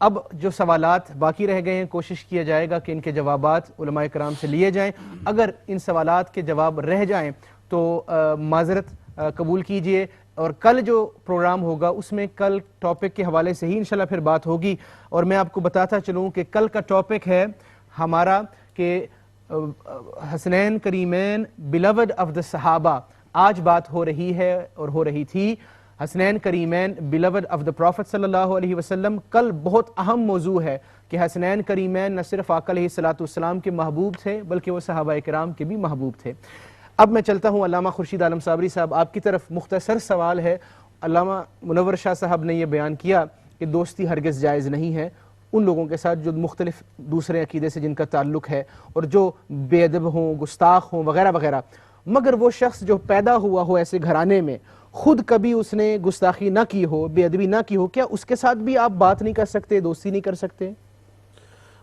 اب جو سوالات باقی رہ گئے ہیں کوشش کیا جائے گا کہ ان کے جوابات علماء کرام سے لیے جائیں. اگر ان سوالات کے جواب رہ جائیں تو معذرت قبول کیجئے، اور کل جو پروگرام ہوگا اس میں کل ٹاپک کے حوالے سے ہی انشاءاللہ پھر بات ہوگی. اور میں آپ کو بتاتا چلوں کہ کل کا ٹاپک ہے ہمارا کہ حسنین کریمین بیلوڈ آف دا صحابہ. آج بات ہو رہی ہے اور ہو رہی تھی حسنین کریمین بیلوڈ آف دا پروفٹ صلی اللہ علیہ وسلم. کل بہت اہم موضوع ہے کہ حسنین کریمین نہ صرف آقا علیہ السلام کے محبوب تھے بلکہ وہ صحابہ کرام کے بھی محبوب تھے. اب میں چلتا ہوں علامہ خورشید عالم صابری صاحب آپ کی طرف. مختصر سوال ہے. علامہ منور شاہ صاحب نے یہ بیان کیا کہ دوستی ہرگز جائز نہیں ہے ان لوگوں کے ساتھ جو مختلف دوسرے عقیدے سے جن کا تعلق ہے اور جو بے ادب ہوں، گستاخ ہوں وغیرہ وغیرہ. مگر وہ شخص جو پیدا ہوا ہو ایسے گھرانے میں، خود کبھی اس نے گستاخی نہ کی ہو، بے ادبی نہ کی ہو، کیا اس کے ساتھ بھی آپ بات نہیں کر سکتے، دوستی نہیں کر سکتے؟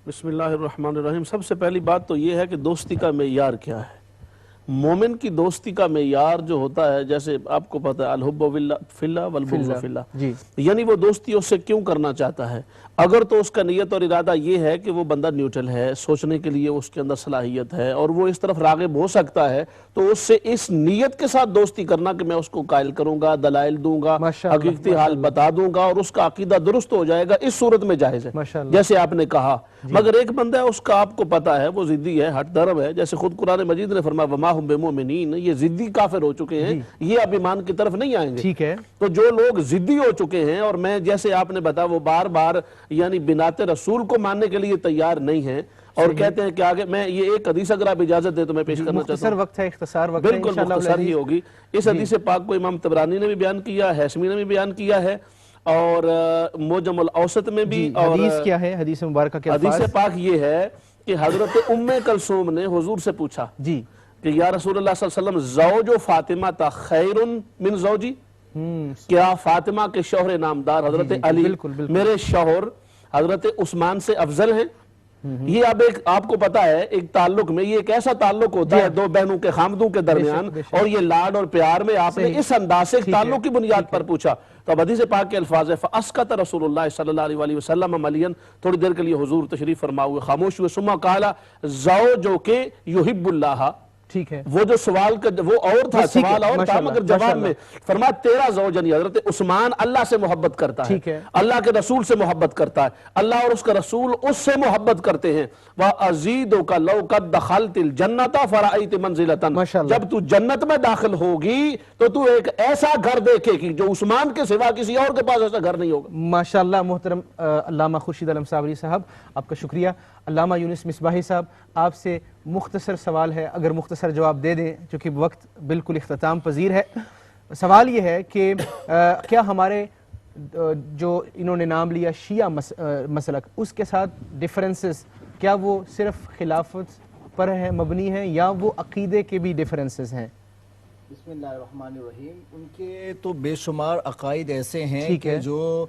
بسم اللہ الرحمن الرحیم. سب سے پہلی بات تو یہ ہے کہ دوستی کا معیار کیا ہے. مومن کی دوستی کا معیار جو ہوتا ہے، جیسے آپ کو پتہ ہے الحب فی اللہ والبغض فی اللہ، یعنی وہ دوستی اس سے کیوں کرنا چاہتا ہے. اگر تو اس کا نیت اور ارادہ یہ ہے کہ وہ بندہ نیوٹرل ہے، سوچنے کے لیے اس کے اندر صلاحیت ہے اور وہ اس طرف راغب ہو سکتا ہے، تو اس سے اس نیت کے ساتھ دوستی کرنا کہ میں اس کو قائل کروں گا، دلائل دوں گا، حقیقتی حال بتا دوں گا اور اس کا عقیدہ درست ہو جائے گا، اس صورت میں جائز ہے جیسے آپ نے کہا. مگر ایک بندہ ہے اس کا آپ کو پتا ہے وہ ضدی ہے، ہٹ درم ہے، جیسے خود قرآن مجید نے فرمایا وما ہم بمؤمنین، یہ ضدی کافر ہو چکے ہیں، یہ اب ایمان کی طرف نہیں آئیں گے. ٹھیک ہے. تو جو لوگ ضدی ہو چکے ہیں اور میں جیسے آپ نے بتایا وہ بار بار یعنی بنات رسول کو ماننے کے لیے تیار نہیں ہیں اور کہتے ہیں کہ آگے میں یہ ایک حدیث اگر آپ اجازت دے تو میں پیش کرنا چاہتا ہوں. مختصر وقت ہے، اختصار وقت ہے، بالکل مختصر ہی ہوگی. اس حدیث پاک کو امام طبرانی نے بھی بیان کیا، ہیثمی نے بھی بیان کیا ہے اور موجم الاوسط میں بھی. اور حدیث کیا ہے؟ حدیث مبارکہ کے الفاظ. حدیث پاک یہ ہے کہ حضرت ام کلثوم نے حضور سے پوچھا جی کہ یا رسول اللہ صلی اللہ علیہ وسلم زوج فاطمہ تا خیر من زوجی، کیا فاطمہ کے شوہر نامدار حضرت علی میرے شوہر حضرت عثمان سے افضل ہیں؟ یہ اب ایک آپ کو پتا ہے ایک تعلق میں یہ ایک ایسا تعلق ہوتا ہے دو بہنوں کے خامدوں کے درمیان، اور یہ لاڈ اور پیار میں آپ نے اس انداز سے تعلق کی بنیاد پر پوچھا. تو اب حدیث پاک کے الفاظ ہے فَأَسْكَتَ رسول اللہ صلی اللہ علیہ وسلم ملین، تھوڑی دیر کے لیے حضور تشریف فرما ہوئے خاموش ہوئے. ثم قال زوجک یحب اللہ، ٹھیک ہے. وہ جو سوال کا وہ اور تھا، سوال اور تھا مگر جواب میں فرمایا تیرا زوج یعنی حضرت عثمان اللہ سے محبت کرتا ہے، اللہ کے رسول سے محبت کرتا ہے، اللہ اور اس کا رسول اس سے محبت کرتے ہیں. وَأَزِيدُكَ لَوْ قَدْ دَخَلْتِ الْجَنَّةَ فَرَأَيْتِ مَنْزِلَةً، جب تو جنت میں داخل ہوگی تو تو ایک ایسا گھر دیکھے گی جو عثمان کے سوا کسی اور کے پاس ایسا گھر نہیں ہوگا. ماشاءاللہ. محترم علامہ خورشید عالم صابری صاحب آپ کا شکریہ. علامہ یونس مصباحی صاحب آپ سے مختصر سوال ہے، اگر مختصر جواب دے دیں چونکہ وقت بالکل اختتام پذیر ہے. سوال یہ ہے کہ کیا ہمارے جو انہوں نے نام لیا شیعہ مسلک، اس کے ساتھ ڈیفرنسز کیا وہ صرف خلافت پر ہے مبنی ہیں یا وہ عقیدے کے بھی ڈیفرنسز ہیں؟ بسم اللہ الرحمن الرحیم. ان کے تو بے شمار عقائد ایسے ہیں کہ جو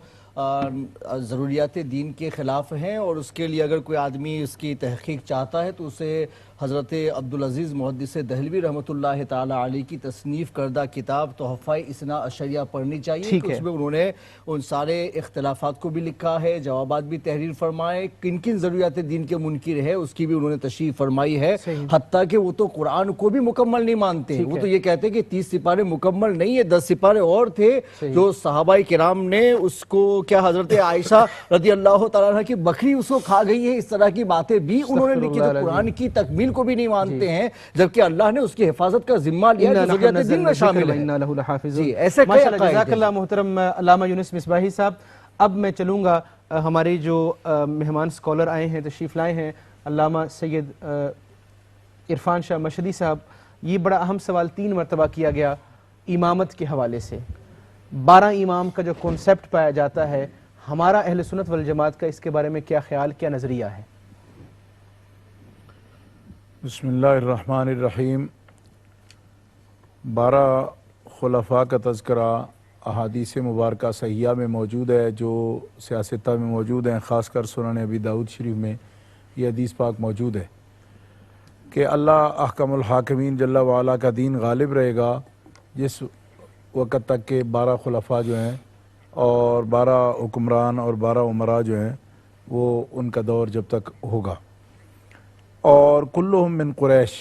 ضروریات دین کے خلاف ہیں، اور اس کے لیے اگر کوئی آدمی اس کی تحقیق چاہتا ہے تو اسے حضرت عبدالعزیز محدث دہلوی رحمۃ اللہ تعالی علیہ کی تصنیف کردہ کتاب تحفہ اثنا عشریہ پڑھنی چاہیے. اس میں انہوں نے ان سارے اختلافات کو بھی لکھا ہے، جوابات بھی تحریر فرمائے، کن کن ضروریات دین کے منکر ہے اس کی بھی انہوں نے تشریح فرمائی ہے. حتیٰ کہ وہ تو قرآن کو بھی مکمل نہیں مانتے، وہ تو یہ کہتے کہ 30 سپارے مکمل نہیں ہے، 10 سپارے اور تھے جو صحابہ کرام نے اس کو کیا حضرت عائشہ رضی اللہ تعالیٰ عنہ کی بکری اس کو کھا گئی ہے، اس طرح کی باتیں بھی انہوں نے لکھی. تو قرآن کی تکمیل کو بھی نہیں مانتے ہیں جبکہ اللہ نے اس کی حفاظت کا ذمہ لیا جو ضروریات دین میں شامل ہے. جی ایسے جزاک اللہ محترم علامہ یونس مصباحی صاحب. اب میں چلوں گا ہمارے جو مہمان سکولر آئے ہیں تشریف لائے ہیں علامہ سید عرفان شاہ مشہدی صاحب. یہ بڑا اہم سوال 3 مرتبہ کیا گیا امامت کے حوالے سے. 12 امام کا جو کنسپٹ پایا جاتا ہے، ہمارا اہل سنت والجماعت کا اس کے بارے میں کیا خیال، کیا نظریہ ہے؟ بسم اللہ الرحمن الرحیم. 12 خلفاء کا تذکرہ احادیث مبارکہ صحیحہ میں موجود ہے، جو سیاستہ میں موجود ہیں، خاص کر سنن ابی داؤد شریف میں یہ حدیث پاک موجود ہے کہ اللہ احکم الحاکمین جل وعلا کا دین غالب رہے گا جس وقت تک کہ 12 خلفاء جو ہیں اور 12 حکمران اور 12 عمراء جو ہیں وہ ان کا دور جب تک ہوگا. اور کلہم من قریش،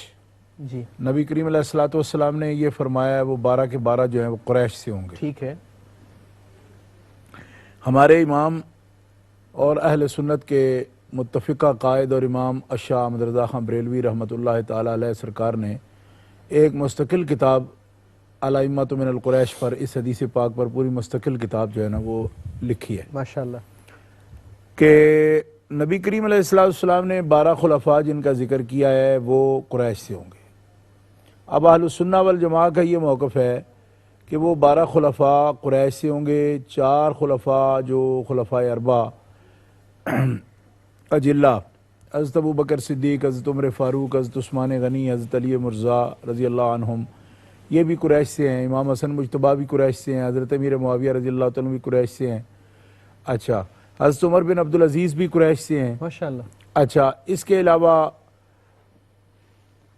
جی نبی کریم علیہ الصلوۃ والسلام نے یہ فرمایا ہے وہ 12 کے 12 جو ہیں وہ قریش سے ہوں گے. ٹھیک ہے. ہمارے امام اور اہل سنت کے متفقہ قائد اور امام الشاہ احمد رضا خان بریلوی رحمۃ اللہ تعالی علیہ سرکار نے ایک مستقل کتاب الائمۃ من القریش پر، اس حدیث پاک پر پوری مستقل کتاب جو ہے نا وہ لکھی ہے ماشاءاللہ، کہ نبی کریم علیہ السلام نے 12 خلفاء جن کا ذکر کیا ہے وہ قریش سے ہوں گے. اب اہل السنہ والجماعہ کا یہ موقف ہے کہ وہ 12 خلفاء قریش سے ہوں گے. 4 خلفاء جو خلفاء اربع اجلہ، حضرت ابو بکر صدیق، حضرت عمر فاروق، حضرت عثمان غنی، حضرت علی مرزا رضی اللہ عنہم، یہ بھی قریش سے ہیں. امام حسن مجتبیٰ بھی قریش سے ہیں. حضرت امیر معاویہ رضی اللہ تعالیٰ بھی قریش سے ہیں. اچھا، حضرت عمر بن عبدالعزیز بھی قریش سے ہیں ماشاءاللہ. اچھا، اس کے علاوہ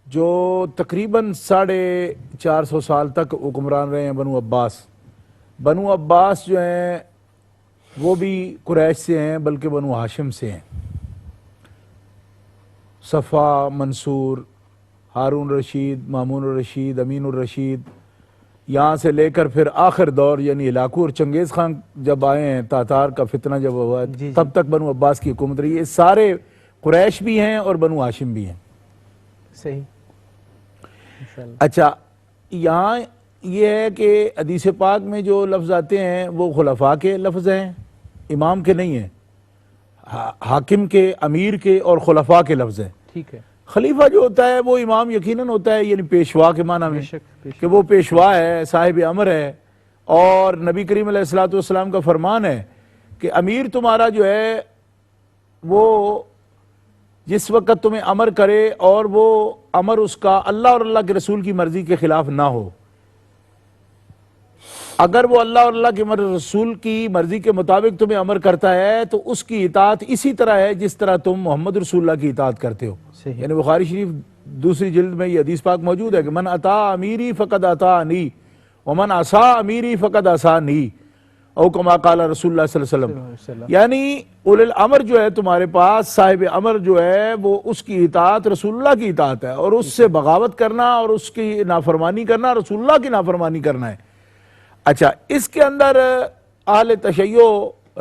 جو تقریباً 450 سال تک حکمران رہے ہیں بنو عباس جو ہیں وہ بھی قریش سے ہیں، بلکہ بنو ہاشم سے ہیں. صفا، منصور، ہارون الرشید، مامون الرشید، امین الرشید، یہاں سے لے کر پھر آخر دور یعنی ہلاکو اور چنگیز خان جب آئے ہیں، تاتار کا فتنہ جب ہوا تب تک بنو عباس کی حکومت رہی ہے. سارے قریش بھی ہیں اور بنو ہاشم بھی ہیں. صحیح. اچھا، یہاں یہ ہے کہ حدیث پاک میں جو لفظ آتے ہیں وہ خلفاء کے لفظ ہیں، امام کے نہیں ہیں، حاکم کے، امیر کے اور خلفاء کے لفظ ہیں. ٹھیک ہے. خلیفہ جو ہوتا ہے وہ امام یقیناً ہوتا ہے، یعنی پیشوا کے معنی میں کہ وہ پیشوا ہے، صاحب امر ہے. اور نبی کریم علیہ الصلوۃ والسلام کا فرمان ہے کہ امیر تمہارا جو ہے وہ جس وقت تمہیں امر کرے اور وہ امر اس کا اللہ اور اللہ کے رسول کی مرضی کے خلاف نہ ہو، اگر وہ اللہ اور اللہ کے رسول کی مرضی کے مطابق تمہیں امر کرتا ہے تو اس کی اطاعت اسی طرح ہے جس طرح تم محمد رسول اللہ کی اطاعت کرتے ہو. یعنی بخاری شریف دوسری جلد میں یہ حدیث پاک موجود ہے کہ من اطاع امیری فقد اطاعنی ومن عصا امیری فقد عصانی، او کما قال رسول اللہ صلی اللہ علیہ وسلم. یعنی اولی الامر جو ہے تمہارے پاس، صاحب امر جو ہے وہ اس کی اطاعت رسول اللہ کی اطاعت ہے، اور اس سے بغاوت کرنا اور اس کی نافرمانی کرنا رسول اللہ کی نافرمانی کرنا ہے. اچھا، اس کے اندر اہل تشیع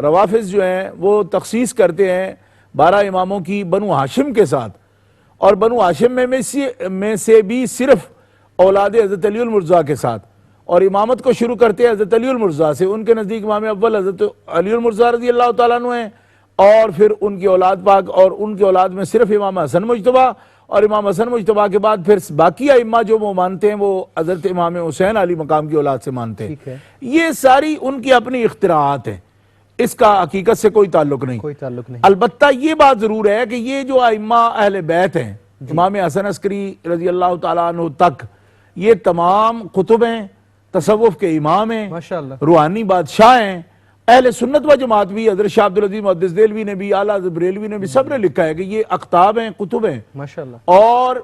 روافض جو ہیں وہ تخصیص کرتے ہیں 12 اماموں کی بنو ہاشم کے ساتھ، اور بنو ہاشم میں سے بھی صرف اولاد حضرت علی المرضیٰ کے ساتھ، اور امامت کو شروع کرتے ہیں حضرت علی المرضیٰ سے. ان کے نزدیک امام اول حضرت علی المرضیٰ رضی اللہ تعالیٰ عنہ ہیں، اور پھر ان کی اولاد پاک، اور ان کی اولاد میں صرف امام حسن مجتبیٰ، اور امام حسن مجتبیٰ کے بعد پھر باقی ائمہ جو وہ مانتے ہیں وہ حضرت امام حسین علی مقام کی اولاد سے مانتے ہیں. یہ ساری ان کی اپنی اختراعات ہیں، اس کا حقیقت سے کوئی تعلق نہیں. البتہ یہ بات ضرور ہے کہ یہ جو ائمہ اہل بیت ہیں، امام حسن عسکری رضی اللہ تعالیٰ عنہ تک، یہ تمام قطب ہیں، تصوف کے امام ہیں، روحانی بادشاہ ہیں. اہل سنت و جماعت بھی، حضرت شاہ عبدالعزیز محدث دہلوی نے بھی، اعلیٰ حضرت بریلوی نے بھی، سب نے لکھا ہے کہ یہ اقطاب ہیں، قطب ہیں، اور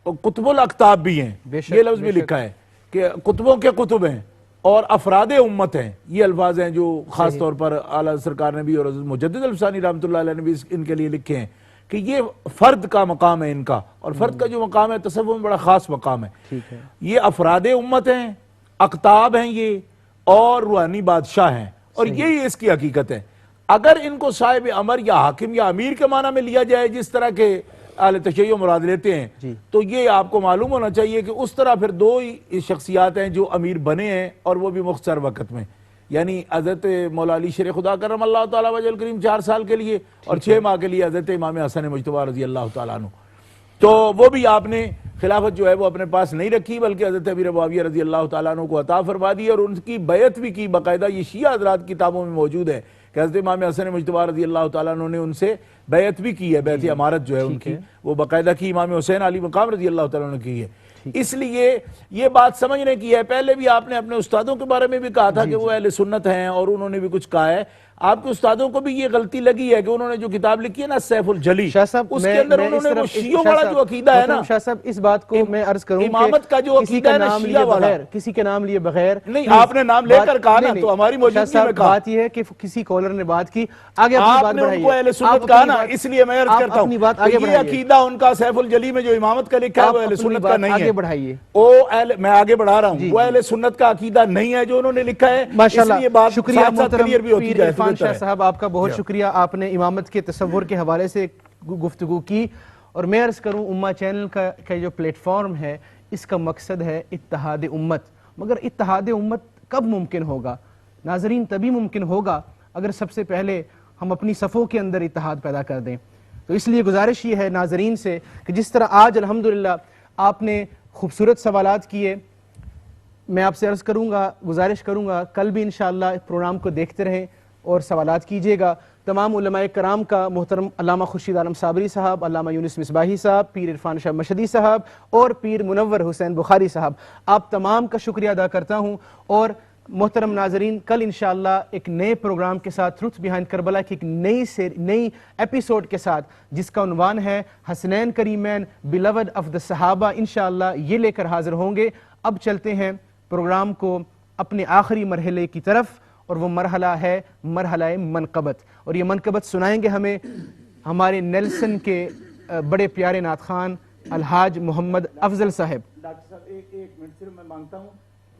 قطب الاقطاب بھی ہیں. یہ لفظ بھی لکھا ہے کہ قطبوں کے قطب ہیں اور افراد امت ہیں. یہ الفاظ ہیں جو خاص طور پر اعلیٰ سرکار نے بھی اور حضرت مجدد الفسانی رحمۃ اللہ علیہ نے بھی ان کے لیے لکھے ہیں کہ یہ فرد کا مقام ہے ان کا، اور فرد کا جو مقام ہے تصوف میں بڑا خاص مقام ہے. یہ افراد امت ہیں، اقطاب ہیں یہ، اور روحانی بادشاہ ہیں، اور یہی اس کی حقیقت ہے. اگر ان کو صاحب امر یا حاکم یا امیر کے معنی میں لیا جائے جس طرح کے اہل تشیع مراد لیتے ہیں، تو یہ آپ کو معلوم ہونا چاہیے کہ اس طرح پھر 2 شخصیات ہیں جو امیر بنے ہیں، اور وہ بھی مختصر وقت میں. یعنی حضرت مولا علی شیر خدا کرم اللہ تعالیٰ وجہ الکریم 4 سال کے لیے، اور 6 ماہ کے لیے حضرت امام حسن مجتبیٰ رضی اللہ تعالیٰ عنہ. تو وہ بھی آپ نے خلافت جو ہے وہ اپنے پاس نہیں رکھی، بلکہ حضرت امیر معاویہ رضی اللہ تعالیٰ عنہ کو عطا فرما دی، اور ان کی بیعت بھی کی. باقاعدہ یہ شیعہ حضرات کتابوں میں موجود ہے کہ حضرت امام حسن مجتبیٰ رضی اللہ تعالیٰ عنہ نے ان سے بیعت بھی کی ہے، بیعت امارت جو ہے ان کی وہ باقاعدہ کی، امام حسین علی مقام رضی اللہ تعالیٰ عنہ کی ہے. اس لیے یہ بات سمجھنے کی ہے. پہلے بھی آپ نے اپنے استادوں کے بارے میں بھی کہا تھا کہ وہ اہل سنت ہیں، اور انہوں نے بھی کچھ کہا ہے. آپ کے استادوں کو بھی یہ غلطی لگی ہے کہ انہوں نے جو کتاب لکھی ہے نا سیف الجلی، اس کے اندر انہوں نے وہ شیعوں والا جو عقیدہ ہے نا، شاہ صاحب اس بات کو میں عرض کروں امامت کا جو عقیدہ ہے نا شیعہ والا، کسی کے نام لیے بغیر نہیں آپ نے نام لے کر کہا نا تو ہماری موجودگی میں کہا، بات یہ ہے کہ کسی کالر نے بات کی، آگے اپنی بات بڑھائیے، آپ نے ان کو اہل سنت کہا نا، اس لیے میں عرض کرتا ہوں یہ عقیدہ ان کا سیف الجلی میں جو امامت کا لکھا ہے وہ اہل سنت کا نہیں ہے، آگے بڑھائیے، میں آگے بڑھا رہا ہوں، وہ اہل سنت کا عقیدہ نہیں ہے جو انہوں نے لکھا ہے، ماشاءاللہ، اس لیے بات شکریہ محترم پیر عرفان شاہ صاحب، آپ کا بہت شکریہ، آپ نے امامت کے تصور کے حوالے سے گفتگو کی، اور میں عرض کروں امہ چینل کا جو پلیٹ فارم ہے اس کا مقصد ہے اتحاد امت، مگر اتحاد امت کب ممکن ہوگا ناظرین؟ تبھی ممکن ہوگا اگر سب سے پہلے ہم اپنی صفوں کے اندر اتحاد پیدا کر دیں۔ تو اس لیے گزارش یہ ہے ناظرین سے کہ جس طرح آج الحمدللہ آپ نے خوبصورت سوالات کیے، میں آپ سے عرض کروں گا، گزارش کروں گا کل بھی انشاءاللہ پروگرام کو دیکھتے رہیں اور سوالات کیجئے گا۔ تمام علماء کرام کا، محترم علامہ خورشید عالم صابری صاحب، علامہ یونس مصباحی صاحب، پیر عرفان شاہ مشہدی صاحب اور پیر منور حسین بخاری صاحب، آپ تمام کا شکریہ ادا کرتا ہوں۔ اور محترم ناظرین، کل انشاءاللہ ایک نئے پروگرام کے ساتھ، ٹروتھ بیہائنڈ کربلا کی ایک نئی ایپیسوڈ کے ساتھ، جس کا عنوان ہے حسنین کریمین بیلوڈ آف دا صحابہ، انشاءاللہ یہ لے کر حاضر ہوں گے۔ اب چلتے ہیں پروگرام کو اپنے آخری مرحلے کی طرف، اور وہ مرحلہ ہے مرحلہ منقبت، اور یہ منقبت سنائیں گے ہمیں ہمارے نیلسن کے بڑے پیارے نعت خوان الحاج محمد افضل صاحب۔ ڈاکٹر صاحب ایک منٹ صرف میں مانگتا ہوں،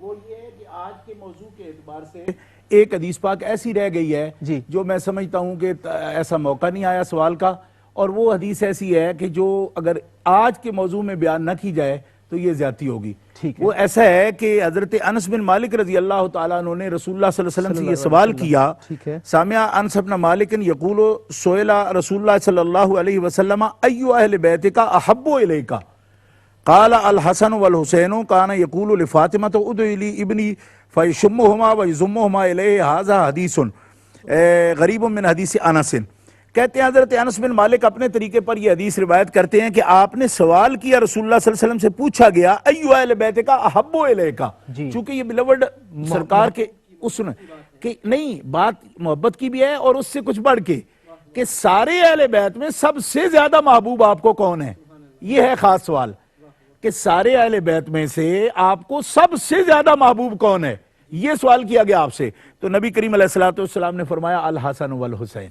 وہ یہ ہے کہ آج کے موضوع کے اعتبار سے ایک حدیث پاک ایسی رہ گئی ہے جو میں سمجھتا ہوں کہ ایسا موقع نہیں آیا سوال کا، اور وہ حدیث ایسی ہے کہ جو اگر آج کے موضوع میں بیان نہ کی جائے تو یہ زیادتی ہوگی۔ وہ ایسا ہے کہ حضرت انس بن مالک رضی اللہ تعالیٰ عنہ نے رسول اللہ صلی اللہ علیہ وسلم سے یہ سوال کیا، سامع انس بن مالک یقول سئل رسول اللہ صلی اللہ علیہ وسلم ایو اہل بیتک احب الیک قال الحسن والحسین کان یقول لفاطمہ ادعی لی ابنی فیشمہما ویضمہما الیہ ھذا حدیث غریب من حدیث انس۔ کہتے ہیں حضرت انس بن مالک اپنے طریقے پر یہ حدیث روایت کرتے ہیں کہ آپ نے سوال کیا، رسول اللہ صلی اللہ علیہ وسلم سے پوچھا گیا ایو اہل بیت کا احب الیک، چونکہ یہ بیلوڈ سرکار کے اس نے کہ نہیں بات محبت کی بھی ہے، اور اس سے کچھ بڑھ کے کہ سارے اہل بیت میں سب سے زیادہ محبوب آپ کو کون ہے، یہ ہے خاص سوال کہ سارے اہل بیت میں سے آپ کو سب سے زیادہ محبوب کون ہے، یہ سوال کیا گیا آپ سے۔ تو نبی کریم علیہ السلام نے فرمایا الحسن والحسین،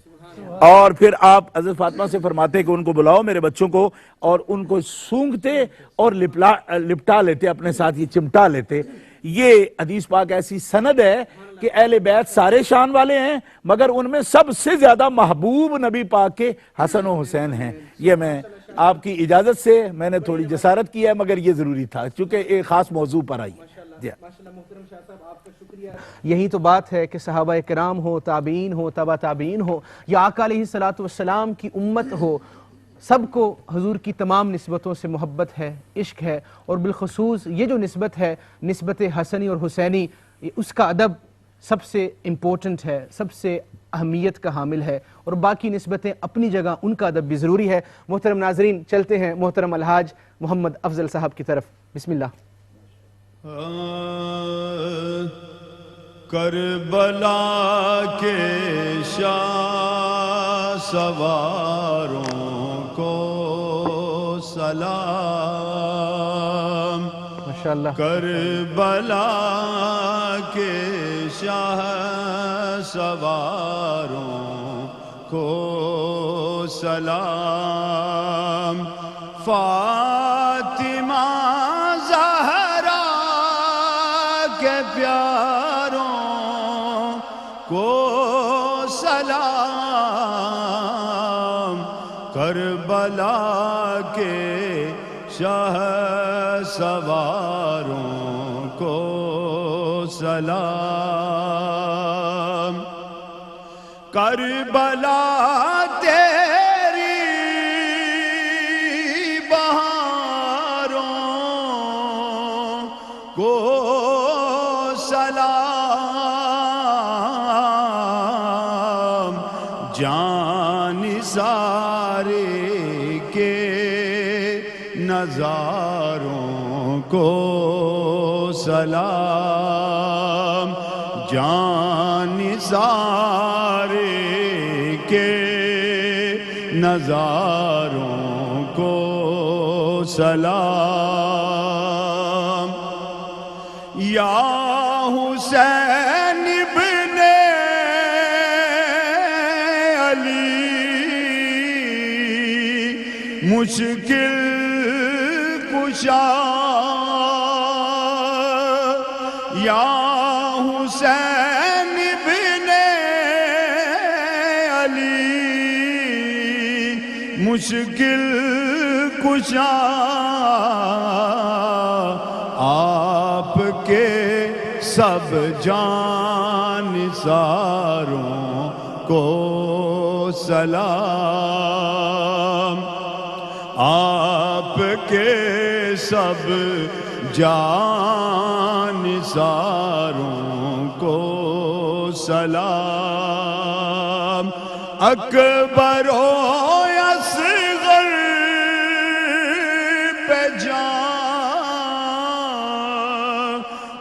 اور پھر آپ حضرت فاطمہ سے فرماتے کہ ان کو بلاؤ میرے بچوں کو، اور ان کو سونگتے اور لپٹا لیتے اپنے ساتھ، یہ چمٹا لیتے۔ یہ حدیث پاک ایسی سند ہے کہ اہل بیت سارے شان والے ہیں، مگر ان میں سب سے زیادہ محبوب نبی پاک کے حسن و حسین ہیں۔ یہ میں آپ کی اجازت سے میں نے تھوڑی جسارت کی ہے، مگر یہ ضروری تھا چونکہ ایک خاص موضوع پر آئی۔ یہی تو بات ہے کہ صحابہ کرام ہو، تابعین ہو، تبع تابعین ہو، یا آقا علیہ السلام کی امت ہو، سب کو حضور کی تمام نسبتوں سے محبت ہے، عشق ہے، اور بالخصوص یہ جو نسبت ہے، نسبت حسنی اور حسینی، اس کا ادب سب سے امپورٹنٹ ہے، سب سے اہمیت کا حامل ہے، اور باقی نسبتیں اپنی جگہ، ان کا ادب بھی ضروری ہے۔ محترم ناظرین، چلتے ہیں محترم الحاج محمد افضل صاحب کی طرف، بسم اللہ۔ کربلا کے شاہ سواروں کو سلام، ماشاءاللہ، کربلا کے شاہ سواروں کو سلام، فاطمہ زہرا کے پیاروں کو سلام، کربلا کے شاہ سواروں کو سلام، کربلا تیری بہاروں کو سلام، جان سارے کے نظاروں کو سلام، جان سارے نظاروں کو سلام یا حسین ابن علی مشکل کشا یا حسین ابن علی مشکل کشا آپ کے سب جانثاروں کو سلام آپ کے سب جانثاروں کو سلام اکبر و اصغر پہ جان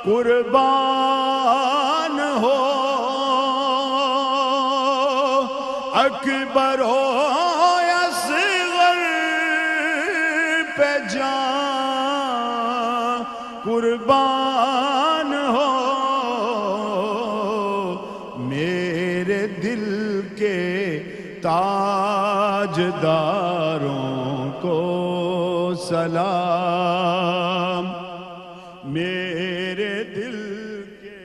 قربان ہو اکبر و اصغر پہ جان قربان ہو میرے دل کے تاجداروں کو سلام میرے دل کے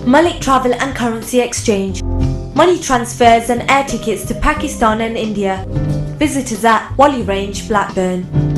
Malik Travel and Currency Exchange. Money transfers and air tickets to Pakistan and India. Visit us at Wally Range, Blackburn.